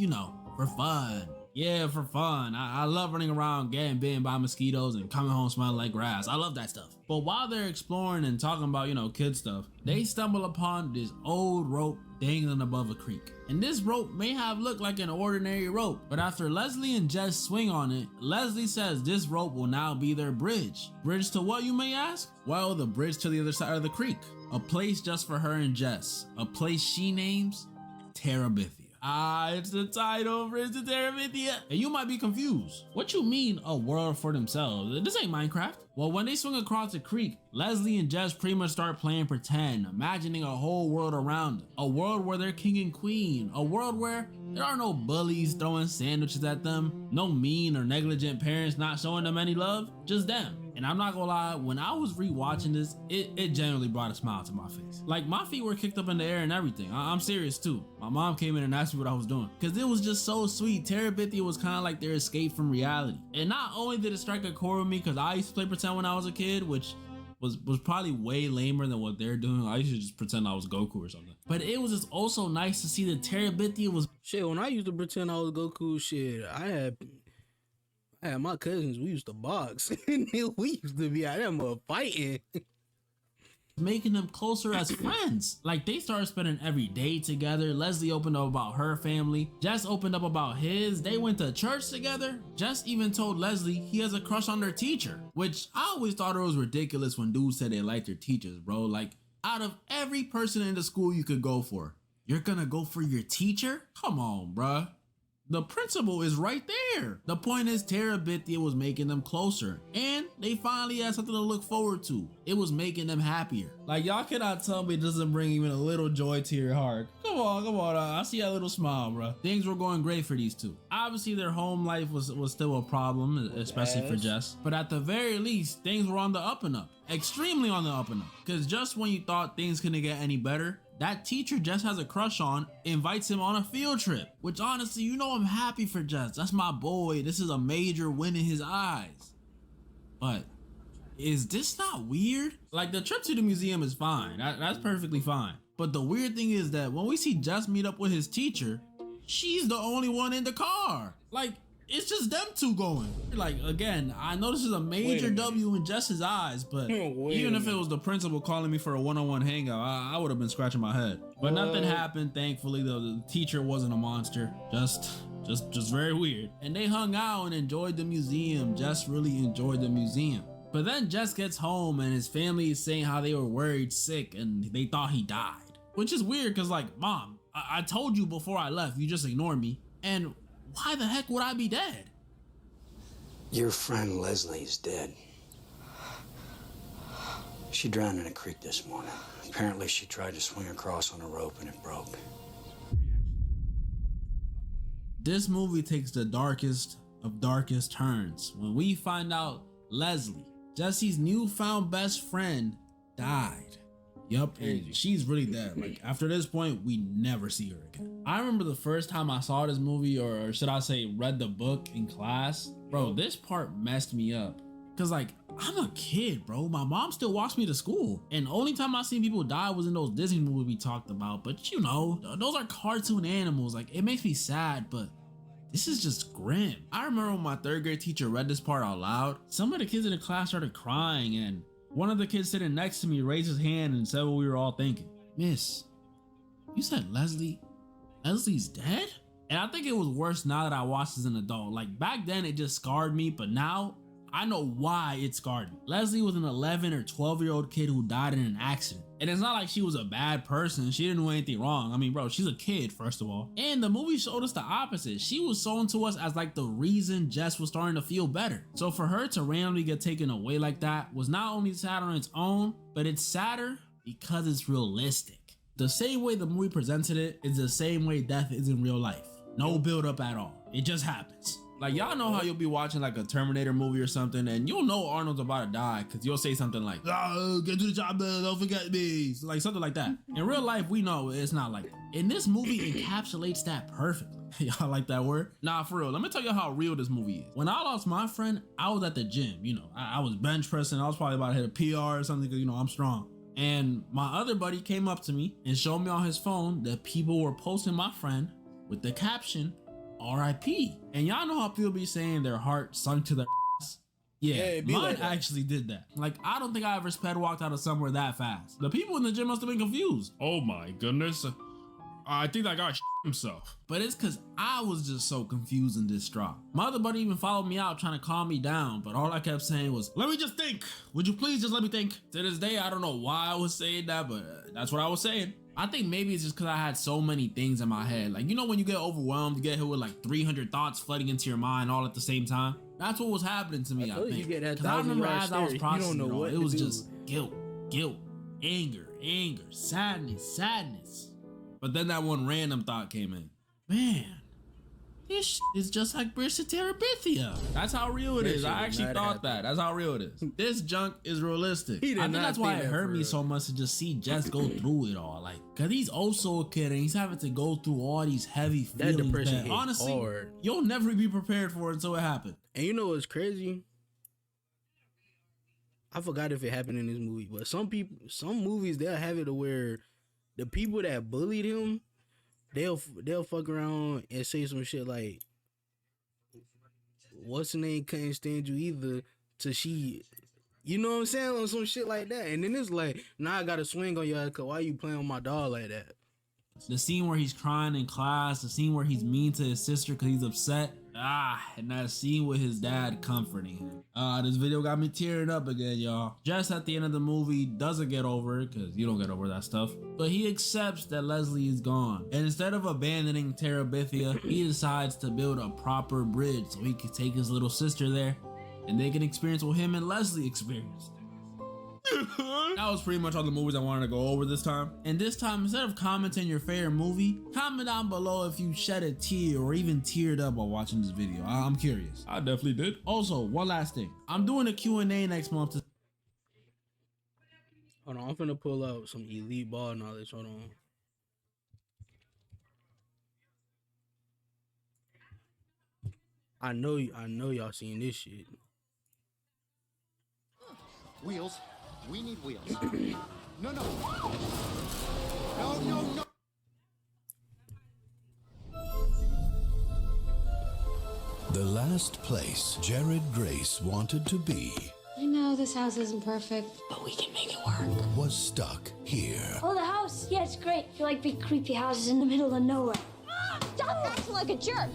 for fun. Yeah, for fun. I love running around, getting bitten by mosquitoes, and coming home smelling like grass. I love that stuff. But while they're exploring and talking about, kid stuff, they stumble upon this old rope dangling above a creek. And this rope may have looked like an ordinary rope, but after Leslie and Jess swing on it, Leslie says this rope will now be their bridge. Bridge to what, you may ask? Well, the bridge to the other side of the creek. A place just for her and Jess. A place she names Terabithia. It's the title, Bridge to Terabithia. And you might be confused. What you mean, a world for themselves? This ain't Minecraft. Well, when they swing across the creek, Leslie and Jess pretty much start playing pretend, imagining a whole world around them. A world where they're king and queen. A world where there are no bullies throwing sandwiches at them, no mean or negligent parents not showing them any love, just them. And I'm not gonna lie, when I was rewatching this, it genuinely brought a smile to my face. Like, my feet were kicked up in the air and everything. I'm serious too. My mom came in and asked me what I was doing, because it was just so sweet. Terabithia was kind of like their escape from reality. And not only did it strike a chord with me, because I used to play pretend when I was a kid, which was probably way lamer than what they're doing. I used to just pretend I was Goku or something. But it was just also nice to see that Terabithia was... Shit, when I used to pretend I was Goku, shit, I had my cousins, we used to box. We used to be out there fighting. Making them closer as friends. Like, they started spending every day together. Leslie opened up about her family. Jess opened up about his. They went to church together. Jess even told Leslie he has a crush on their teacher, which I always thought it was ridiculous when dudes said they liked their teachers, bro. Like, out of every person in the school you could go for, you're gonna go for your teacher? Come on, bruh. The principal is right there. The point is, Terabithia was making them closer, and they finally had something to look forward to. It was making them happier. Like, y'all cannot tell me it doesn't bring even a little joy to your heart. Come on. I see a little smile, bro. Things were going great for these two. Obviously, their home life was still a problem, especially for Jess. But at the very least, things were on the up and up. Extremely on the up and up. Because just when you thought things couldn't get any better, that teacher Jess has a crush on invites him on a field trip. Which honestly, you know, I'm happy for Jess. That's my boy. This is a major win in his eyes. But is this not weird? Like, the trip to the museum is fine. That's perfectly fine. But the weird thing is that when we see Jess meet up with his teacher, she's the only one in the car. Like, it's just them two going. Like, again, I know this is a major W in Jess's eyes, but even if it was the principal calling me for a one-on-one hangout, I would have been scratching my head. But nothing happened, thankfully. The teacher wasn't a monster. Just very weird. And they hung out and enjoyed the museum. Jess really enjoyed the museum. But then Jess gets home and his family is saying how they were worried sick and they thought he died. Which is weird because, like, Mom, I told you before I left, you just ignored me. And why the heck would I be dead? Your friend Leslie's dead. She drowned in a creek this morning. Apparently she tried to swing across on a rope and it broke. This movie takes the darkest of darkest turns when we find out Leslie, Jesse's newfound best friend, died. Yup, and she's really dead. Like, after this point, we never see her again. I remember the first time I saw this movie, or should I say read the book in class. Bro, this part messed me up. Cause, like, I'm a kid, bro. My mom still walks me to school. And the only time I seen people die was in those Disney movies we talked about. But you know, those are cartoon animals. Like, it makes me sad, but this is just grim. I remember when my 3rd grade teacher read this part out loud, some of the kids in the class started crying, and one of the kids sitting next to me raised his hand and said what we were all thinking. Miss, you said Leslie's dead? And I think it was worse now that I watched as an adult. Like, back then it just scarred me, but now I know why it scarred me. Leslie was an 11 or 12-year-old kid who died in an accident. And it's not like she was a bad person. She didn't do anything wrong. I mean, bro, she's a kid, first of all. And the movie showed us the opposite. She was sold to us as like the reason Jess was starting to feel better. So for her to randomly get taken away like that was not only sad on its own, but it's sadder because it's realistic. The same way the movie presented it is the same way death is in real life. No build up at all. It just happens. Like, y'all know how you'll be watching like a Terminator movie or something and you'll know Arnold's about to die because you'll say something like, "Oh, get to the job, don't forget me." Like something like that. In real life, we know it's not like that. And this movie encapsulates that perfectly. Y'all like that word? Nah, for real. Let me tell you how real this movie is. When I lost my friend, I was at the gym. You know, I was bench pressing. I was probably about to hit a PR or something because, you know, I'm strong. And my other buddy came up to me and showed me on his phone that people were posting my friend with the caption, "RIP." And y'all know how people be saying their heart sunk to their ass? Yeah, mine like actually did that. Like, I don't think I ever sped walked out of somewhere that fast. The people in the gym must have been confused. Oh my goodness. I think that guy himself. But it's because I was just so confused and distraught. My other buddy even followed me out trying to calm me down, but all I kept saying was, "Let me just think. Would you please just let me think?" To this day, I don't know why I was saying that, but that's what I was saying. I think maybe it's just because I had so many things in my head. Like, you know when you get overwhelmed, you get hit with like 300 thoughts flooding into your mind all at the same time? That's what was happening to me. I told you, think. you get that 'Cause I remember 1,000-yard as I was stare, you don't processing know it all, what it to was do. just guilt, anger, sadness. But then that one random thought came in. Man, this is just like Bridge to Terabithia. That's how real it That is. shit I did actually not thought happen. that. That's how real it is. This junk is realistic. He did I think not that's why think it that hurt for me real. so much to just see Jess go through it all. Like, cause he's also a kid and he's having to go through all these heavy That feelings depression that hit honestly hard. you'll never be prepared for it until it happened. And you know what's crazy? I forgot if it happened in this movie, but some movies they'll have it to where the people that bullied him, they'll fuck around and say some shit like, "What's her name couldn't stand you either," to she, you know what I'm saying, or some shit like that. And then it's like, "Now I gotta swing on y'all, cause why you playing with my dog like that?" The scene where he's crying in class, the scene where he's mean to his sister because he's upset. And that scene with his dad comforting him. This video got me tearing up again, y'all. Jess at the end of the movie doesn't get over it, because you don't get over that stuff. But he accepts that Leslie is gone. And instead of abandoning Terabithia, he decides to build a proper bridge so he can take his little sister there and they can experience what him and Leslie experienced. That was pretty much all the movies I wanted to go over this time. And this time, instead of commenting your favorite movie, comment down below if you shed a tear or even teared up while watching this video. I'm curious. I definitely did. Also, one last thing. I'm doing a Q&A next month to Hold on, I'm finna pull out some elite ball knowledge. Hold on. I know y'all seen this shit. Wheels. We need wheels. No. No. The last place Jared Grace wanted to be I know this house isn't perfect, but we can make it work. was stuck here. Oh, the house? Yeah, it's great. You like big creepy houses in the middle of nowhere. Stop acting like a jerk.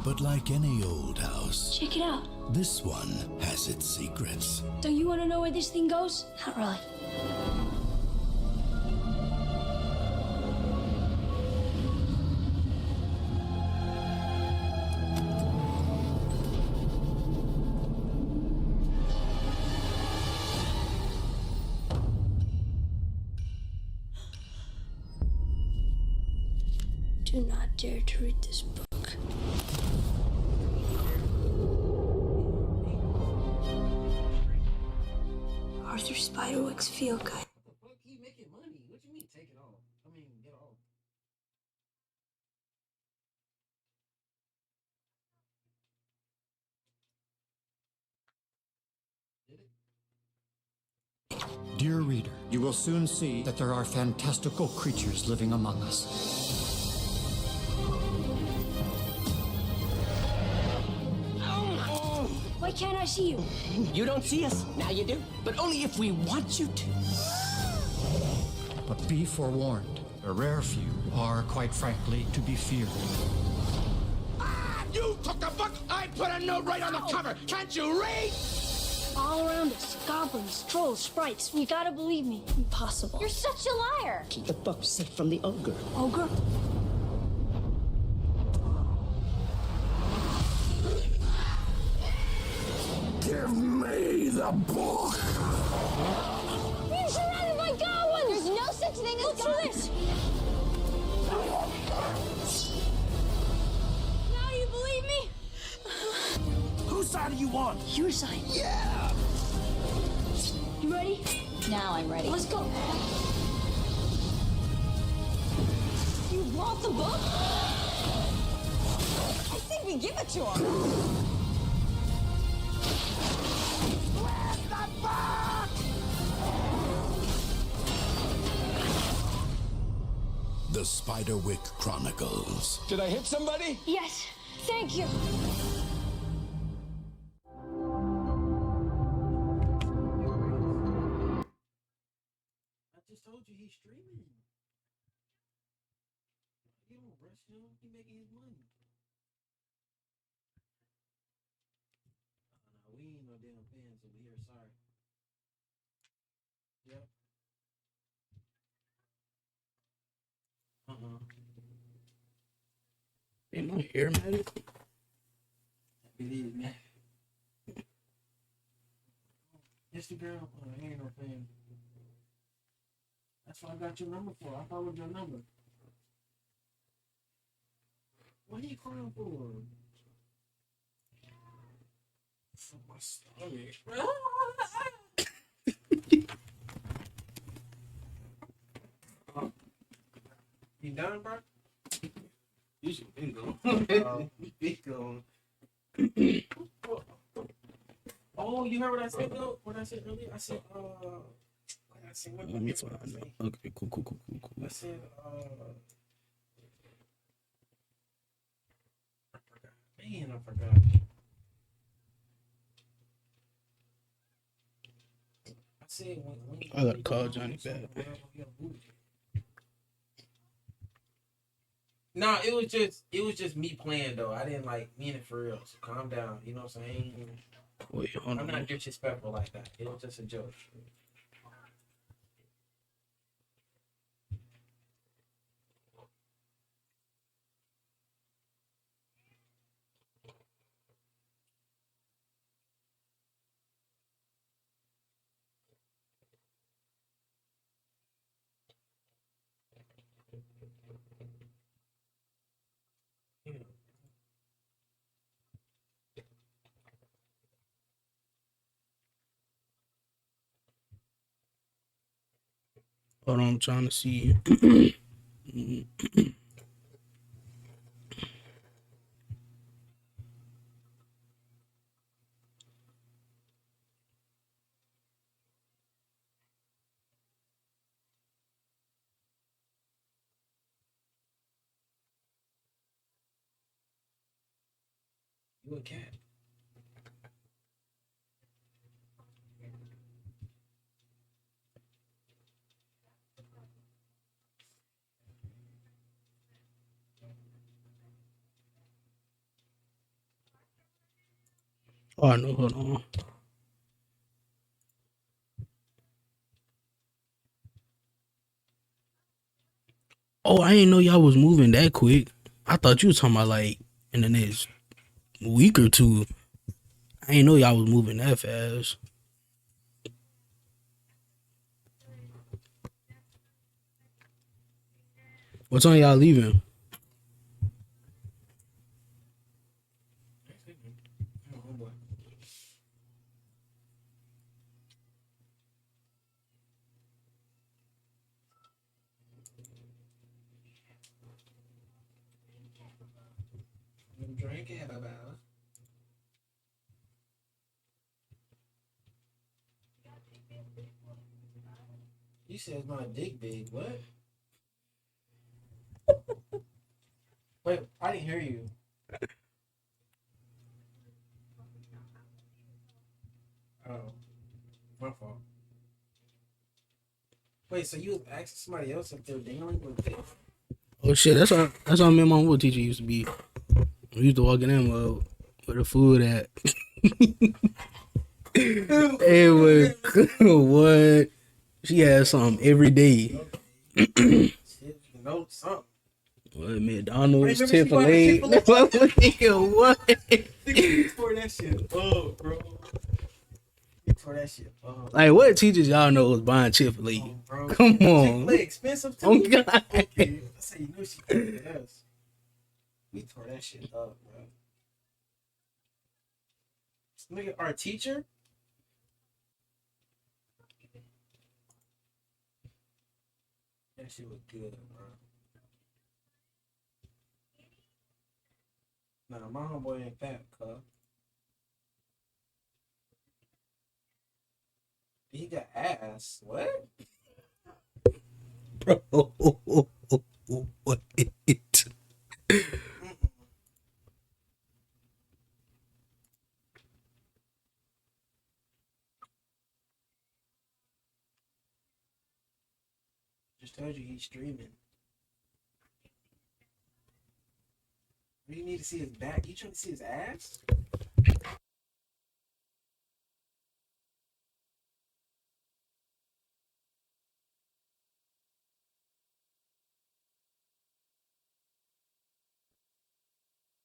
But like any old house, Check it out. this one has its secrets. So you want to know where this thing goes? Not really. Do not dare to read this book. Arthur Spiderwick's field guide. Keep making money. What you mean take it off? I mean, get off. Dear reader, you will soon see that there are fantastical creatures living among us. Why can't I see you? You don't see us. Now you do. But only if we want you to. But be forewarned, a rare few are, quite frankly, to be feared. You took the book. I put a note right on the cover. Can't you read? All around us, goblins, trolls, sprites. You gotta believe me. Impossible. You're such a liar. Keep the book safe from the ogre. Ogre? Give me the book. You're surrounded by goblins! There's no such thing as goblins! Look this! Now you believe me? Whose side are you on? Your side. Yeah. You ready? Now I'm ready. Let's go. You brought the book? I think we give it to him. The Spiderwick Chronicles. Did I hit somebody? Yes. Thank you. I just told you he's streaming. You don't rush him. He making his money. No, we ain't no damn fans over here. Sorry. Yep. Ain't my hair matted? It is, man. Instagram, ain't no thing. That's what I got your number for. I followed your number. What are you crying for? For my stomach. You done, bro? You should be going. Be going. Oh, you heard what I said though? What I said earlier? I said, what I said? What Let me find out. Okay, cool. I said, I forgot. I said when I gotta call Johnny back. No, it was just me playing though. I didn't like mean it for real. So calm down. You know what I'm saying? Wait, hold I'm on. not disrespectful like that. It was just a joke. Hold on, I'm trying to see. You a cat. Oh, no, hold on. Oh, I didn't know y'all was moving that quick. I thought you was talking about like in the next week or two. I didn't know y'all was moving that fast. What time y'all leaving? I'm drinking about. You said my dick big. What? Wait, I didn't hear you. Oh, my fault. Wait, so you was asking somebody else if they're dealing with this? Oh shit, that's how me and my old teacher used to be. We used to walk in them where the food at. It was what? She had something every day. No, something. What, McDonald's, Remember she bought Chick-fil-A? the Chick-fil-A? What? Nigga tore that shit up, bro. He tore that shit up. Like, what teachers y'all know was buying Chick-fil-A? Bro. Come on. Chick-fil-A expensive too. Oh, God. Okay, that's how you know she tore us. We tore that shit up, bro. Nigga, our teacher. That shit was good, bro. Nah, my homeboy ain't fat, cuz. He got ass. What? Bro, what? Just told you he's streaming. You need to see his back. You trying to see his ass?